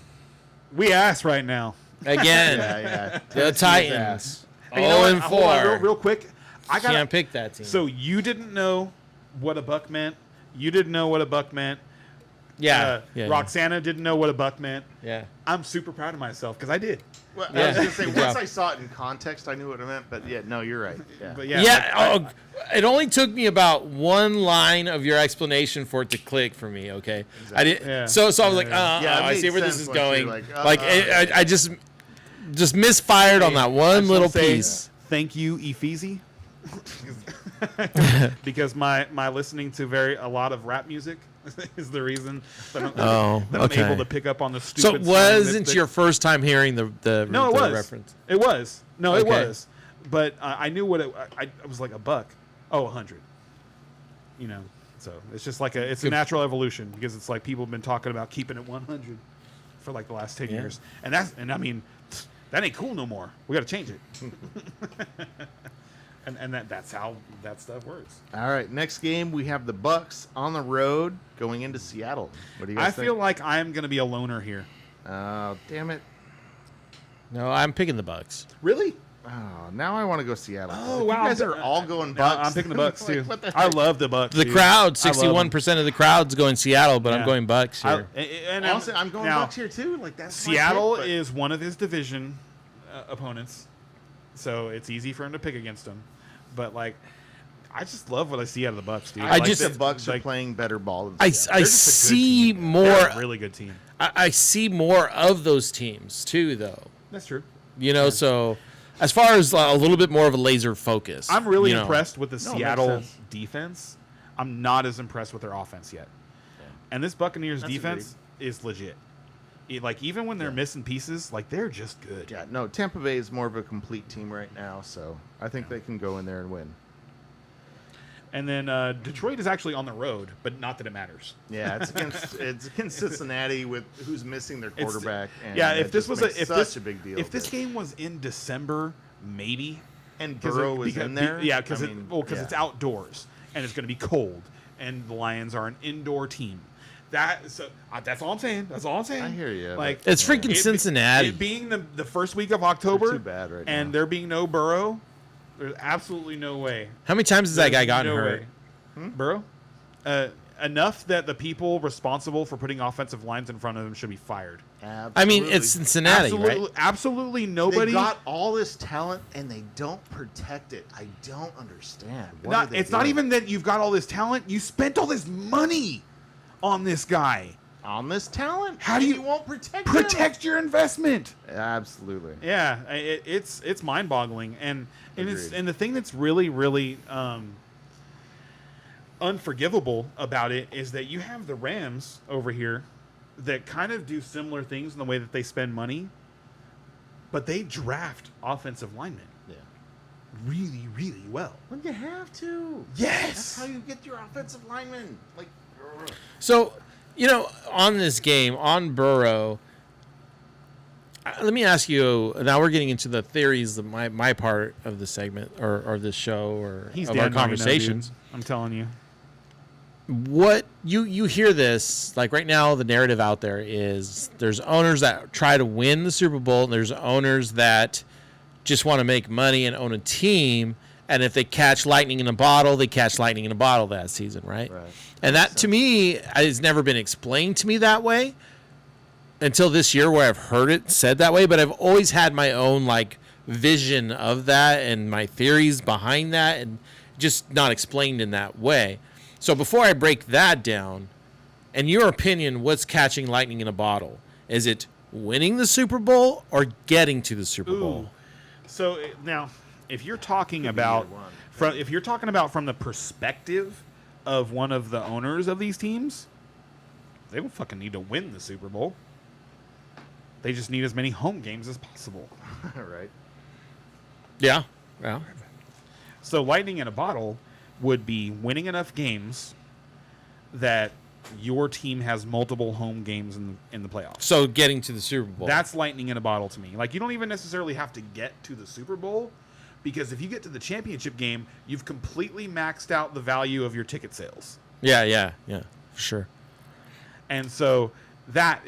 We ass right now. Again. Yeah. The Titans. Hey, you know what? 0-4. Hold on, real quick. I can't pick that team. So you didn't know what a buck meant. Yeah, yeah. Roxana didn't know what a buck meant. Yeah. I'm super proud of myself because I did. Well, Yeah. I was gonna say Good once job. I saw it in context, I knew what it meant. But yeah, no, you're right. Yeah. But yeah, Yeah. like, It only took me about one line of your explanation for it to click for me. Okay. I did. Yeah. So I was like, Yeah, it I made see where this sense is once you're going. like, I just misfired on that I one just little wanna say piece. Thank you, Ephesi. Because my listening to a lot of rap music is the reason that I'm okay. able to pick up on the So stupid. it slang wasn't that- your first time hearing the No, it was. reference. It was. No, it Okay. was. But I knew what it. I was like a buck. Oh, 100. You know. So it's just like it's a Good. natural evolution because it's like people have been talking about keeping it 100 for like the last 10 Yeah. years, and I mean that ain't cool no more. We got to change it. and that's how that stuff works. All right, next game we have the Bucks on the road going into Seattle. What do you guys I think? feel like I am going to be a loner here. Oh, damn it! No, I'm picking the Bucks. Really? Oh, now I want to go Seattle. Oh, If wow. You guys are all going No, Bucks. I'm picking the Bucks Like, too. what the I heck? love the Bucks. The dude. crowd, I love 61% of the crowd's going Seattle, but I'm Yeah. going Bucks them. here. And Honestly, I'm going now, Bucks here too. Like that's my Seattle pick, but- is one of his division opponents, so it's easy for him to pick against them. But like, I just love what I see out of the Bucks, dude. I I think just- the Bucks are like, playing better ball. Than I Seattle. I they're just a good see team. more. They're a really good team. I see more of those teams too, though. That's true. You know, so as far as a little bit more of a laser focus, I'm really you know. impressed with the No, it makes Seattle sense. defense. I'm not as impressed with their offense yet. And this Buccaneers That's defense is legit. Like even when they're missing pieces, like they're just good. Yeah, no, Tampa Bay is more of a complete team right now, so I think they can go in there and win. And then Detroit is actually on the road, but not that it matters. Yeah, it's against Cincinnati with who's missing their It's- quarterback. And yeah, that if this just was makes if such this a big deal, if this but- game was in December, maybe. and 'Cause Burrow it- was because- in there, Yeah, because I mean, yeah. it's outdoors and it's going to be cold, and the Lions are an indoor team. That's all I'm saying. That's all I'm saying. I hear you, Like It's freaking it- Cincinnati. It being the first week of October, too bad right and now. there being no Burrow, there's absolutely no way. How many times has that guy There's gotten no hurt? way. Burrow? Enough that the people responsible for putting offensive lines in front of him should be fired. I mean, Absolutely. it's Cincinnati, absolutely, right? absolutely They nobody. got all this talent and they don't protect it. I don't understand. What are they It's not doing? even that you've got all this talent. You spent all this money on this guy. on this talent. How do and you won't protect him? Protect your investment. Absolutely. Yeah, it's mind-boggling, and Agreed. the thing that's really unforgivable about it is that you have the Rams over here that kind of do similar things in the way that they spend money, but they draft offensive linemen Yeah. really well. When you have to. Yes. That's how you get your offensive linemen. Like. So, you know, on this game, on Burrow, let me ask you. Now we're getting into the theories of my part of the segment or this show or of our conversations. I'm telling you. What you hear this like right now, the narrative out there is there's owners that try to win the Super Bowl, and there's owners that just want to make money and own a team. And if they catch lightning in a bottle, they catch lightning in a bottle that season, right? Right. And that to me has never been explained to me that way until this year, where I've heard it said that way. But I've always had my own like vision of that and my theories behind that, and just not explained in that way. So before I break that down, in your opinion, what's catching lightning in a bottle? Is it winning the Super Bowl or getting to the Super Bowl? So now, if you're talking about from the perspective of one of the owners of these teams, they don't fucking need to win the Super Bowl. They just need as many home games as possible. Right. Yeah. Yeah. So lightning in a bottle would be winning enough games that your team has multiple home games in the playoffs. So getting to the Super Bowl. That's lightning in a bottle to me. Like, you don't even necessarily have to get to the Super Bowl, because if you get to the championship game, you've completely maxed out the value of your ticket sales. Yeah, for sure. And so that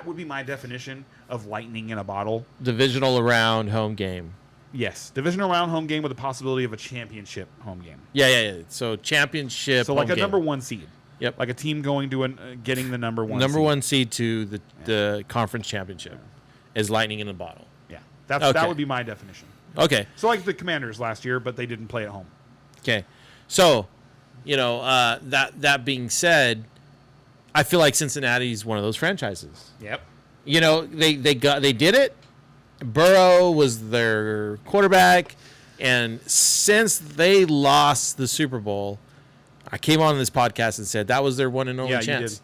would be my definition of lightning in a bottle. Divisional round home game. Yes, divisional round home game with the possibility of a championship home game. Yeah. So championship. So like home a game. number one seed. Yep. Like a team going to getting the number one. Number seed. one seed to the conference championship is lightning in the bottle. Yeah, that Okay. would be my definition. Okay. So like the Commanders last year, but they didn't play at home. Okay. So, that being said, I feel like Cincinnati's one of those franchises. Yep. They did it. Burrow was their quarterback, and since they lost the Super Bowl, I came on this podcast and said that was their one and only chance. You did.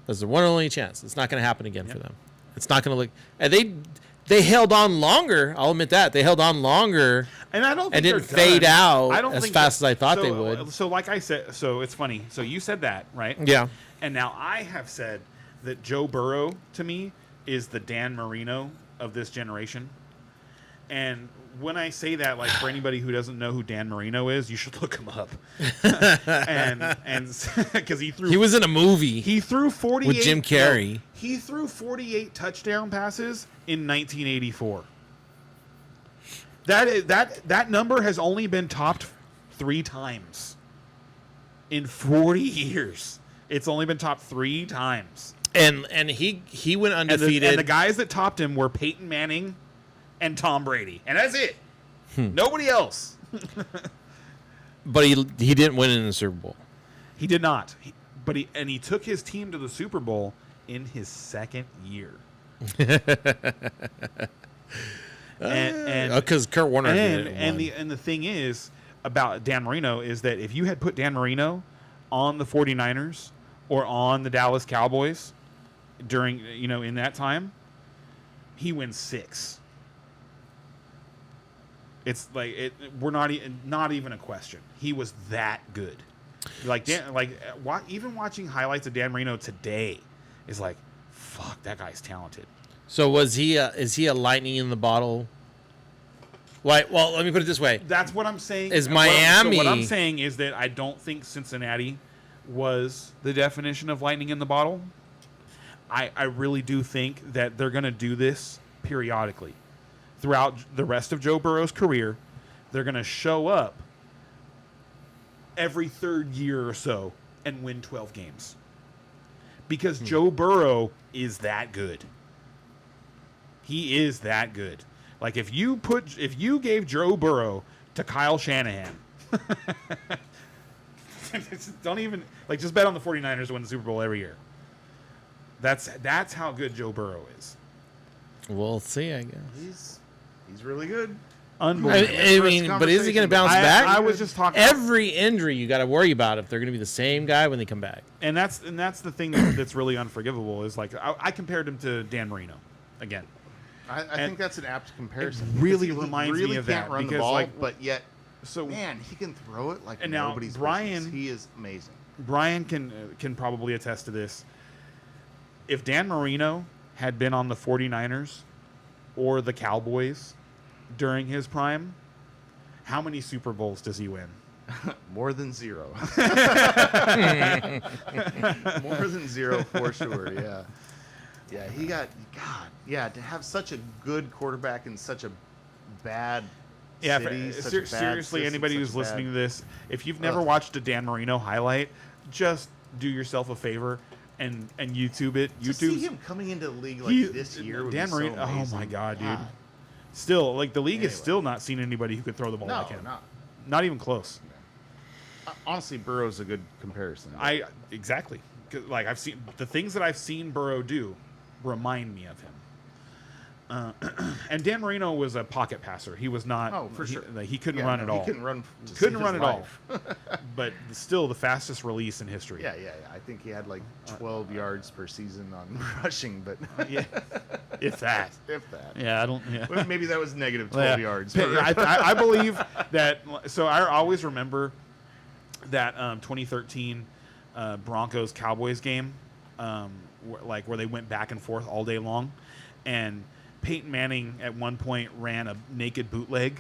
That's their one and only chance. It's not going to happen again for them. It's not going to look. And they held on longer. I'll admit that they held on longer. And I don't think and didn't they're fade done. out I don't as think fast that- as I thought so, they would. So like I said, so it's funny. So you said that, right? Yeah. And now I have said that Joe Burrow to me is the Dan Marino of this generation. And when I say that, like for anybody who doesn't know who Dan Marino is, you should look him up. and because he was in a movie. He threw 48 with Jim Carrey. He threw 48 touchdown passes in 1984. That number has only been topped 3 times in 40 years. It's only been topped 3 times. And he went undefeated. And the guys that topped him were Peyton Manning and Tom Brady, and that's it. Nobody else. But he didn't win in the Super Bowl. He did not. He took his team to the Super Bowl in his 2nd year. Because Kurt Warner did it. And the thing is about Dan Marino is that if you had put Dan Marino on the 49ers or on the Dallas Cowboys during in that time, he wins 6. It's like we're not even a question. He was that good. Even watching highlights of Dan Marino today is like, fuck, that guy's talented. So is he a lightning in the bottle? Well, let me put it this way. That's what I'm saying. Is Miami? What I'm saying is that I don't think Cincinnati was the definition of lightning in the bottle. I really do think that they're going to do this periodically throughout the rest of Joe Burrow's career. They're going to show up every 3rd year or so and win 12 games because Joe Burrow is that good. He is that good. Like if you gave Joe Burrow to Kyle Shanahan, don't even just bet on the 49ers to win the Super Bowl every year. That's how good Joe Burrow is. We'll see, I guess. He's really good. Unbelievable. I mean, but is he going to bounce back? I was just talking. Every injury you got to worry about if they're going to be the same guy when they come back. And that's the thing that's really unforgivable is I compared him to Dan Marino again. I think that's an apt comparison. It really Because he reminds really me of can't that run the because, ball, but yet, so man, he can throw it like and now nobody's Brian- business. He is amazing. Brian can probably attest to this. If Dan Marino had been on the 49ers or the Cowboys during his prime, how many Super Bowls does he win? More than 0. More than 0 for sure. Yeah. Yeah, he got to have such a good quarterback in such a bad city. Such a bad seriously, system, anybody such who's a listening to this, if you've never Ugh. watched a Dan Marino highlight, just do yourself a favor and YouTube it. to see him coming into the league this year would Dan be so Marino. Oh amazing. my God, dude! God. Still, the league has Anyway. still not seen anybody who could throw the ball No, like him. not. Not even close. Honestly, Burrow's a good comparison. Exactly. 'Cause, I've seen the things that I've seen Burrow do remind me of him. And Dan Marino was a pocket passer. He was not. Oh, for sure. He couldn't run at all. He couldn't run. To Couldn't save run his at all. life. But still, the fastest release in history. Yeah. I think he had 12 yards per season on rushing, but Yeah. If that. if that. Yeah, I don't. Yeah. Well, maybe that was negative 12 yards. I believe that. So I always remember that 2013 Broncos Cowboys game, where they went back and forth all day long, and Peyton Manning at one point ran a naked bootleg,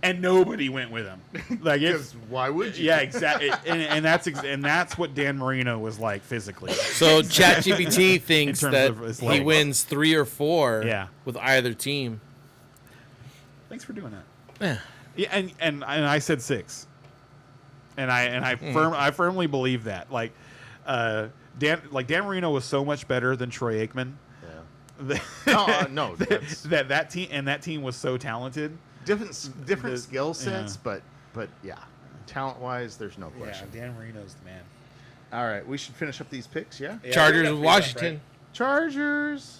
and nobody went with him. Because why would you? Yeah, exactly. and that's what Dan Marino was like physically. So ChatGPT thinks terms that of his he legs. wins 3 or 4 Yeah. with either team. Thanks for doing that. Yeah. Yeah, and I said 6, and I firmly believe that. Dan Marino was so much better than Troy Aikman. No, that's that team was so talented. different skill sets, but yeah, talent wise, there's no question. Yeah, Dan Marino's the man. All right, we should finish up these picks. Yeah, Chargers with Washington. Chargers.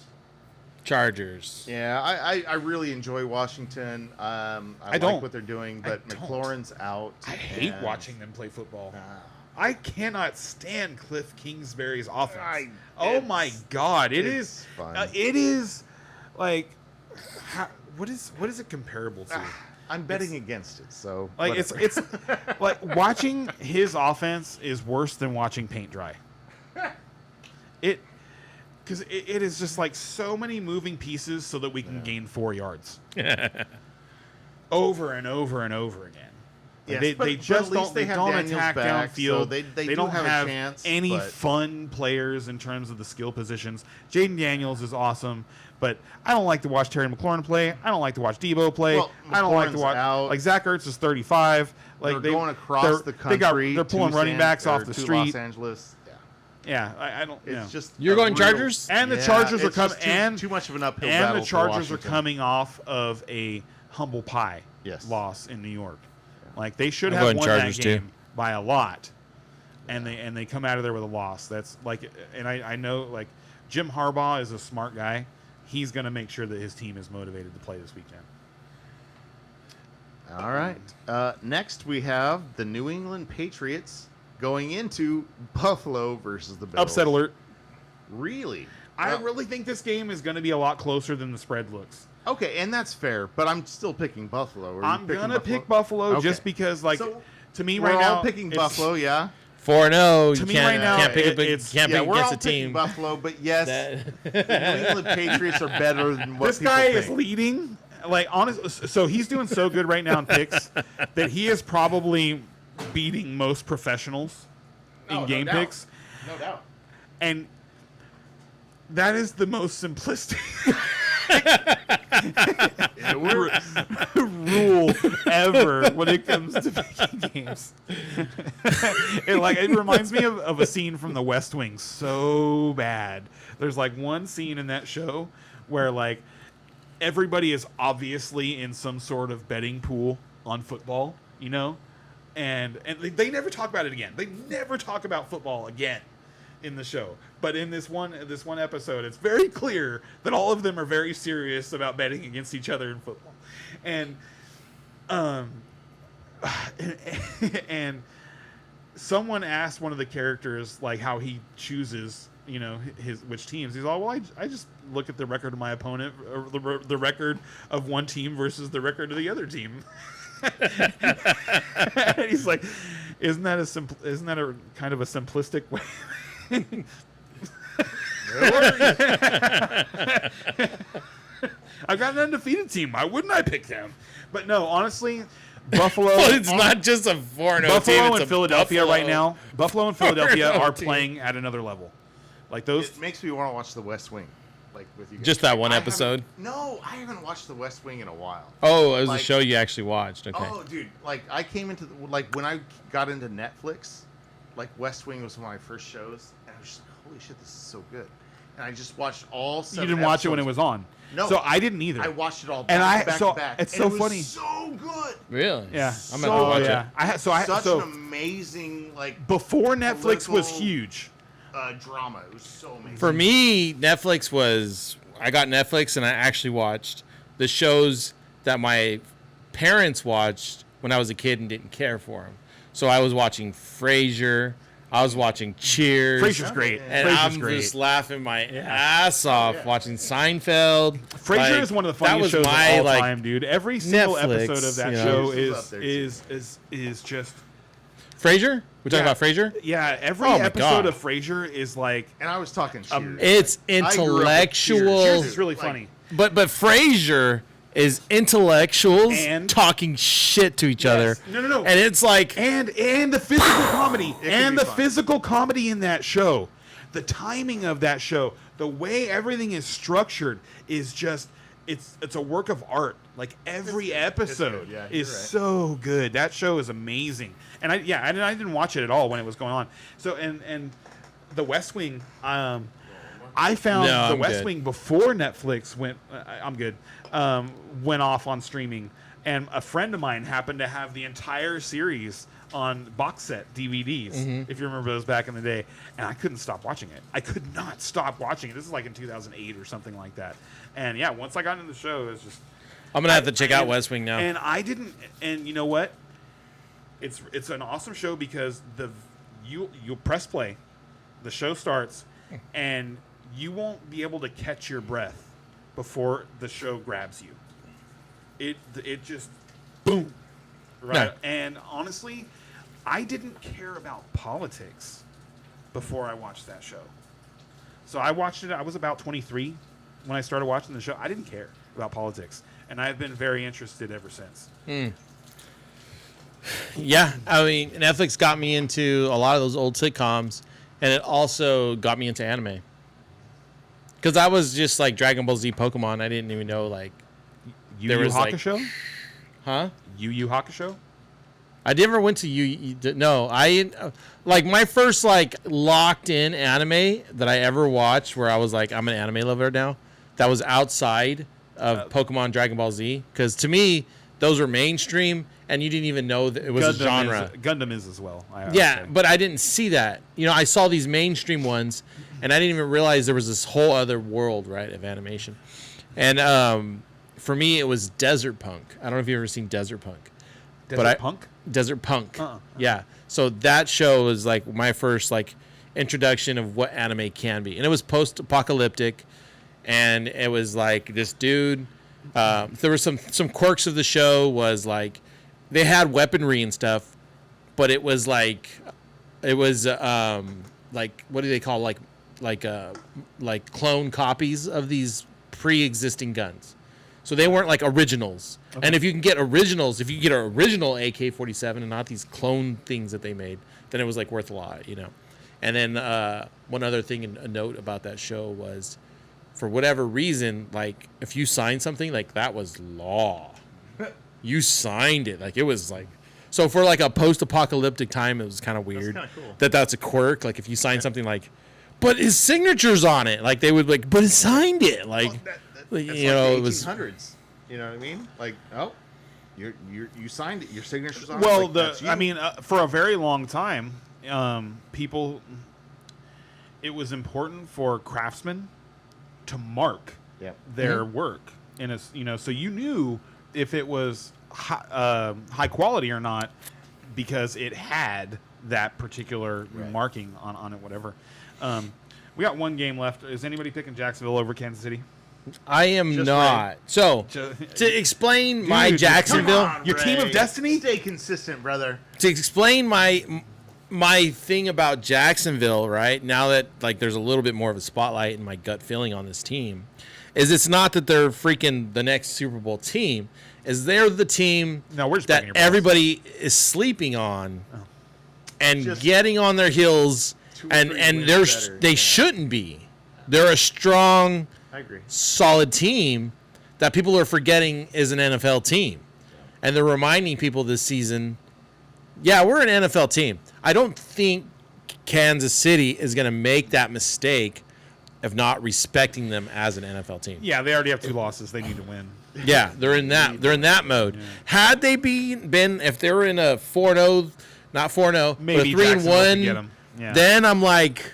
Chargers. Yeah, I really enjoy Washington. I like don't. what they're doing, but McLaurin's out. I hate watching them play football. I cannot stand Cliff Kingsbury's offense. Oh my God, it is fun. it is like what is it comparable to? I'm betting against it, so Like whatever. it's like watching his offense is worse than watching paint dry. Because it is just like so many moving pieces so that we can gain 4 yards over and over and over again. Yes, they but just at least don't have Daniels attack back, downfield. so they they do don't have a chance, any but- fun players in terms of the skill positions. Jaden Daniels is awesome, but I don't like to watch Terry McLaurin play. I don't like to watch Debo play. Well, I don't like to McLaurin's watch out. like Zach Ertz is 35. Like they're going across the country. They're pulling to running backs off the to street. Los Angeles. Yeah, I don't. It's just You're a going real- Chargers? And the Yeah, Chargers are it's coming, just and too much of an uphill and battle the for Chargers are Washington. coming off of a humble pie loss in New York. Like they should I'm have going won Chargers, that too. game by a lot, and they come out of there with a loss. That's like, and I know like Jim Harbaugh is a smart guy. He's going to make sure that his team is motivated to play this weekend. All right. Next, we have the New England Patriots going into Buffalo versus the Bills. Upset alert! Really? I really think this game is going to be a lot closer than the spread looks. Okay, and that's fair, but I'm still picking Buffalo. Are you I'm picking gonna pick Buffalo Okay. just because, like, So, to me We're right now, all picking it's- Buffalo, yeah. 4-0. To You me can't, right now, can't pick, it's- can't Yeah, pick we're against all a picking team. Buffalo, but yes, That- the New England Patriots are better than what This people guy think. is leading. Like, honest, so he's doing so good right now in picks that he is probably beating most professionals in No game doubt. picks, No doubt. and that is the most simplistic rule ever when it comes to picking games. It reminds me of a scene from The West Wing so bad. There's like one scene in that show where like everybody is obviously in some sort of betting pool on football, you know, and they never talk about it again. They never talk about football again in the show. But in this one episode, it's very clear that all of them are very serious about betting against each other in football. And and someone asked one of the characters like how he chooses, you know, which teams. He's all, well, I just look at the record of my opponent, or the record of one team versus the record of the other team. And he's like, isn't that a kind of a simplistic way? I've got an undefeated team. Why wouldn't I pick them? But no, honestly, Buffalo. Well, it's not just a 4-0 team. Buffalo it's and a Philadelphia Buffalo. right now. Buffalo and Philadelphia 4-0 are team. playing at another level. Like those. It makes me want to watch The West Wing, like with you guys. Just that one I episode? No, I haven't watched The West Wing in a while. Oh, it was Like- a show you actually watched. Okay. Oh, dude, like I came into like when I got into Netflix, like West Wing was one of my first shows, and I was just like, holy shit, this is so good. And I just watched all You 7 didn't watch it when it episodes. was on. No. So I didn't either. I watched it all And back to back so to back. it's and so it was funny. so good. Really? Yeah. I'm gonna have to watch yeah. it. Such So an amazing like before Netflix was political- huge. drama. It was so amazing. For me, Netflix was. I got Netflix and I actually watched the shows that my parents watched when I was a kid and didn't care for them. So I was watching Frasier. I was watching Cheers. Frasier's great. And Frasier's I'm great. just laughing my ass off watching Seinfeld. Frasier Like, is one of the that funniest was shows my, of all like, time, dude. Every single Netflix, episode of that you know. show Frasier's up there, too. is just Frasier? We're talking Yeah. about Frasier? yeah. Every Oh my episode God. of Frasier is like and I was talking Cheers. It's I grew up with intellectual. Cheers. it's really Like, funny. But Frasier is intellectuals And- talking shit to each other. No. And it's like And the physical comedy can be fun. physical comedy in that show, the timing of that show, the way everything is structured is just it's a work of art. Like every episode good, yeah, is you're right. so good. That show is amazing. And I didn't watch it at all when it was going on. So and The West Wing. I found No, The I'm West good. Wing before Netflix went. I'm good. Went off on streaming, and a friend of mine happened to have the entire series on box set DVDs. Mm-hmm. If you remember those back in the day, and I couldn't stop watching it. I could not stop watching it. This is like in 2008 or something like that. And yeah, once I got into the show, it was just. I'm gonna have to check out West Wing now. And I didn't. And you know what? It's an awesome show because you press play, the show starts, and you won't be able to catch your breath before the show grabs you. It just boom, right? No. And honestly, I didn't care about politics before I watched that show. So I watched it. I was about 23 when I started watching the show. I didn't care about politics, and I've been very interested ever since. Yeah, I mean, Netflix got me into a lot of those old sitcoms, and it also got me into anime. Because I was just like Dragon Ball Z, Pokemon. I didn't even know like, Yu There Yu was, like- Hakusho? huh? Yu Yu Hakusho? I never went to no, I like my first like locked in anime that I ever watched where I was like, I'm an anime lover now. That was outside of Pokemon, Dragon Ball Z, because to me those were mainstream, and you didn't even know that it was a genre. Gundam is as well. I would Yeah, say. but I didn't see that. You know, I saw these mainstream ones, and I didn't even realize there was this whole other world, right, of animation. And for me, it was Desert Punk. I don't know if you've ever seen Desert Punk. Desert Punk? Desert Punk. Uh-uh. Yeah. So that show was like my first like introduction of what anime can be, and it was post-apocalyptic, and it was like this dude. There were some quirks of the show was like they had weaponry and stuff, but it was like what do they call like clone copies of these pre-existing guns. So they weren't like originals. Okay. And if you can get originals, if you get an original AK-47 and not these clone things that they made, then it was like worth a lot, you know. And then one other thing, a note about that show was, for whatever reason, like if you signed something, like that was law. You signed it, like it was like. So for like a post-apocalyptic time, it was kind of weird. That's kinda cool. That's a quirk. Like if you sign something like, but his signature's on it, like they would like, but he signed it, like. That's You like know, the it was 1800s. You know what I mean? Like, oh, you signed it. Your signature's on Well, it. Like, that's you. I mean, for a very long time, people, it was important for craftsmen to mark Yep. their work in a, so you knew if it was high quality or not because it had that particular marking on it, whatever. We got one game left. Is anybody picking Jacksonville over Kansas City? I am Just not. So to explain my Dude, Jacksonville, Come on, Your team of Ray. destiny? Stay consistent, brother. to explain my thing about Jacksonville, right now that like there's a little bit more of a spotlight and my gut feeling on this team, is it's not that they're freaking the next Super Bowl team, is they're the team No, we're just that breaking your balls. everybody is sleeping on and Just getting on their heels, 2 or and 3 and wins better, they yeah. shouldn't be. They're a strong, I agree. solid team that people are forgetting is an NFL team. And they're reminding people this season, yeah, we're an NFL team. I don't think Kansas City is going to make that mistake of not respecting them as an NFL team. Yeah, they already have 2 losses. They need to win. Yeah, they're in that mode. Had they been if they were in a 4-0, not 4-0, Maybe but a Jacksonville could get 3-1, 'em. Yeah. then I'm like,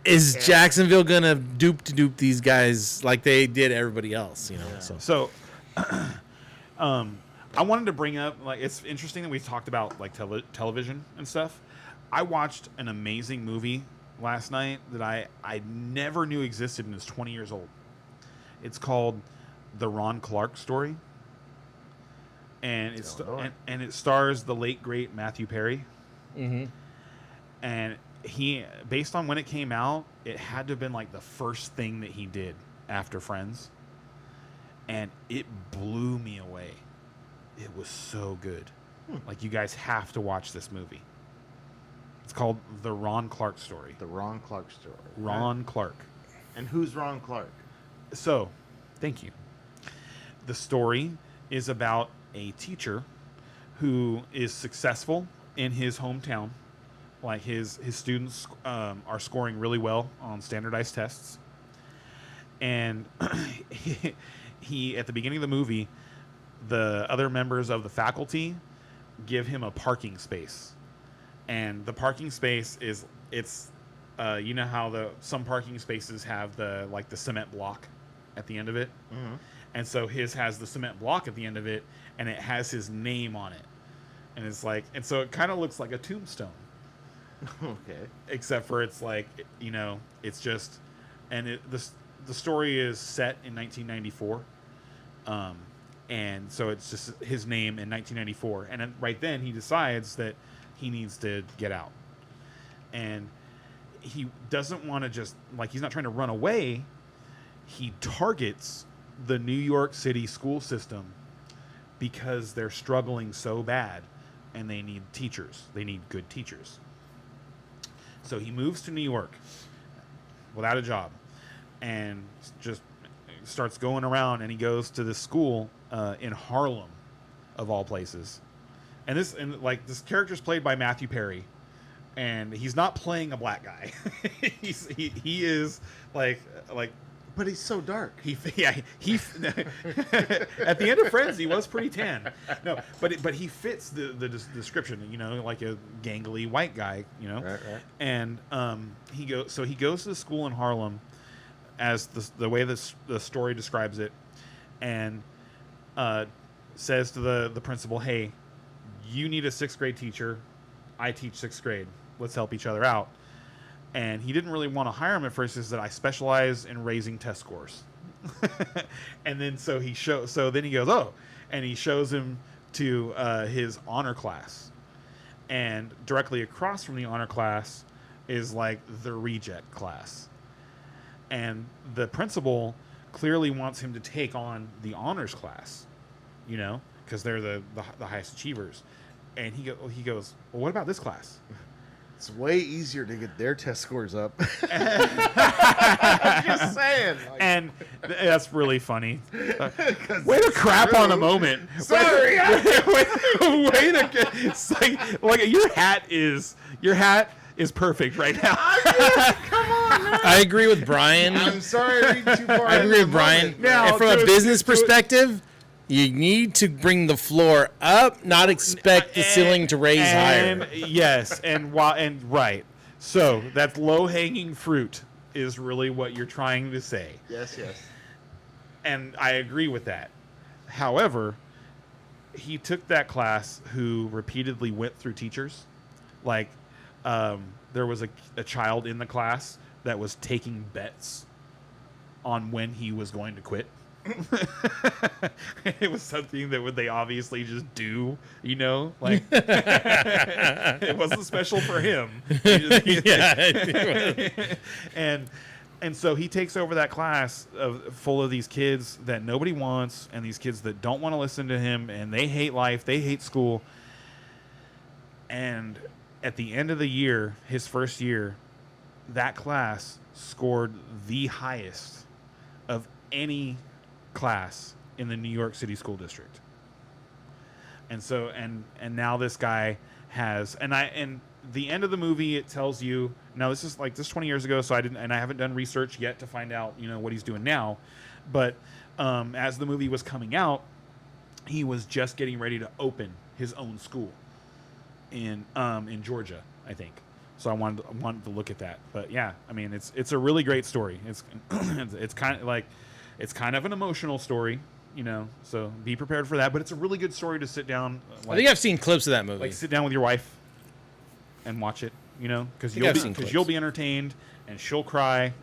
is Jacksonville gonna dupe these guys like they did everybody else? You know. So So, I wanted to bring up, like, it's interesting that we talked about like television and stuff. I watched an amazing movie last night that I never knew existed and is 20 years old. It's called The Ron Clark Story, and and it stars the late great Matthew Perry. Mm-hmm. And he, based on when it came out, it had to have been like the first thing that he did after Friends, and it blew me away. It was so good. Like, you guys have to watch this movie. It's called The Ron Clark Story. The Ron Clark story. Ron Clark. And who's Ron Clark? So, thank you. The story is about a teacher who is successful in his hometown Like his students are scoring really well on standardized tests, and he at the beginning of the movie, the other members of the faculty give him a parking space, and the parking space is you know how some parking spaces have the cement block at the end of it, and so his has the cement block at the end of it, and it has his name on it, and it's like, and so it kind of looks like a tombstone. Okay. Except for it's like, you know, it's just, and the story is set in 1994, and so it's just his name in 1994, and then, right then he decides that he needs to get out, and he doesn't want to just, like, he's not trying to run away. He targets the New York City school system because they're struggling so bad, and they need teachers. They need good teachers. So he moves to New York without a job and just starts going around, and he goes to this school in Harlem, of all places. And this character's played by Matthew Perry, and he's not playing a black guy. he is like But he's so dark. he at the end of Friends he was pretty tan. No, but he fits the description, you know, like a gangly white guy, you know. Right. And he goes to the school in Harlem, as the way the story describes it, and says to the principal, "Hey, you need a 6th grade teacher. I teach 6th grade. Let's help each other out." And he didn't really want to hire him at first. He said, "I specialize in raising test scores." And then so then he goes, "Oh," and he shows him to his honor class. And directly across from the honor class is like the reject class. And the principal clearly wants him to take on the honors class, you know, because they're the highest achievers. And he goes, "Well, what about this class?" It's way easier to get their test scores up. I'm just saying. And that's really funny. Way to crap on the moment. Sorry. Way to get. It's like your hat is perfect right now. Come on, man. I agree with Brian. I'm sorry I read too far. I agree with Brian. Moment, Now, And from to a it- business to it- perspective, you need to bring the floor up, not expect the ceiling to raise higher. Yes, right. So that's low hanging fruit is really what you're trying to say. Yes. And I agree with that. However, he took that class who repeatedly went through teachers. Like, there was a child in the class that was taking bets on when he was going to quit. It was something that they obviously just do, you know, like it wasn't special for him. And so he takes over that class full of these kids that nobody wants, and these kids that don't want to listen to him, and they hate life, they hate school. And at the end of the year, his first year, that class scored the highest of any class in the New York City School District. And so and now this guy has, and the end of the movie, it tells you, now this is 20 years ago, so I haven't done research yet to find out, you know, what he's doing now, but as the movie was coming out, he was just getting ready to open his own school in Georgia, I think. So I wanted to look at that. But yeah, I mean, it's a really great story. It's it's kind of an emotional story, you know, so be prepared for that. But it's a really good story to sit down. I think I've seen clips of that movie. Like, sit down with your wife and watch it, you know, because I've seen clips. you'll be entertained and she'll cry.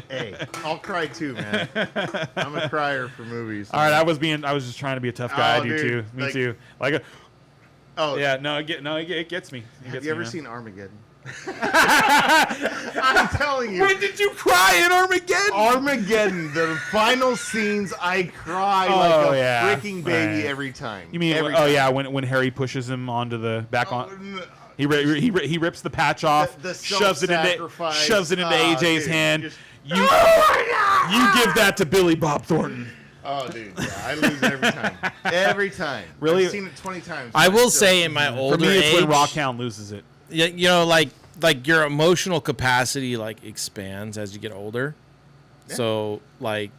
Hey, I'll cry too, man. I'm a crier for movies. All right, I was just trying to be a tough guy. Oh, I do dude, too. Me too. Like, Oh yeah, it gets me. Have you ever seen Armageddon? I'm telling you. When did you cry in Armageddon? Armageddon, the final scenes, I cry Oh, like a yeah. freaking baby Right. every time. You mean? Every Oh time. yeah, when Harry pushes him onto the back on. Oh, He rips the patch off, The shoves it into self-sacrifice. AJ's Dude, hand. just- You give that to Billy Bob Thornton. Oh, dude, yeah, I lose every time. Every time. Really? I've seen it 20 times. I will still- say in my For older me, it's age, when Rockhound loses it. you know, like your emotional capacity like expands as you get older. Yeah. So like,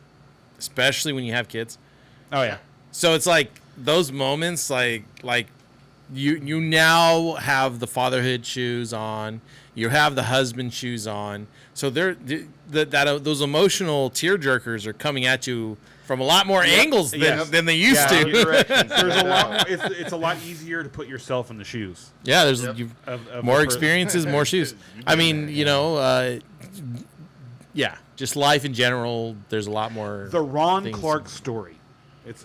especially when you have kids. Oh yeah. So it's like those moments, like you now have the fatherhood shoes on, you have the husband shoes on. So those emotional tear jerkers are coming at you from a lot more angles than they used to. There's a lot more, it's a lot easier to put yourself in the shoes. Yeah, there's Of more the experiences, more shoes. I mean, you know, yeah, just life in general. There's a lot more. The Ron things. Clark story. It's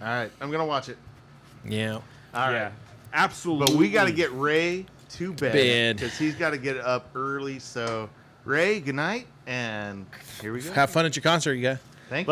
All right, I'm gonna watch it. Yeah. All right, yeah, absolutely. but we got to get Ray to bed Bed. because he's got to get up early. So, Ray, good night, and here we go. Have fun at your concert, you guys. Thank you.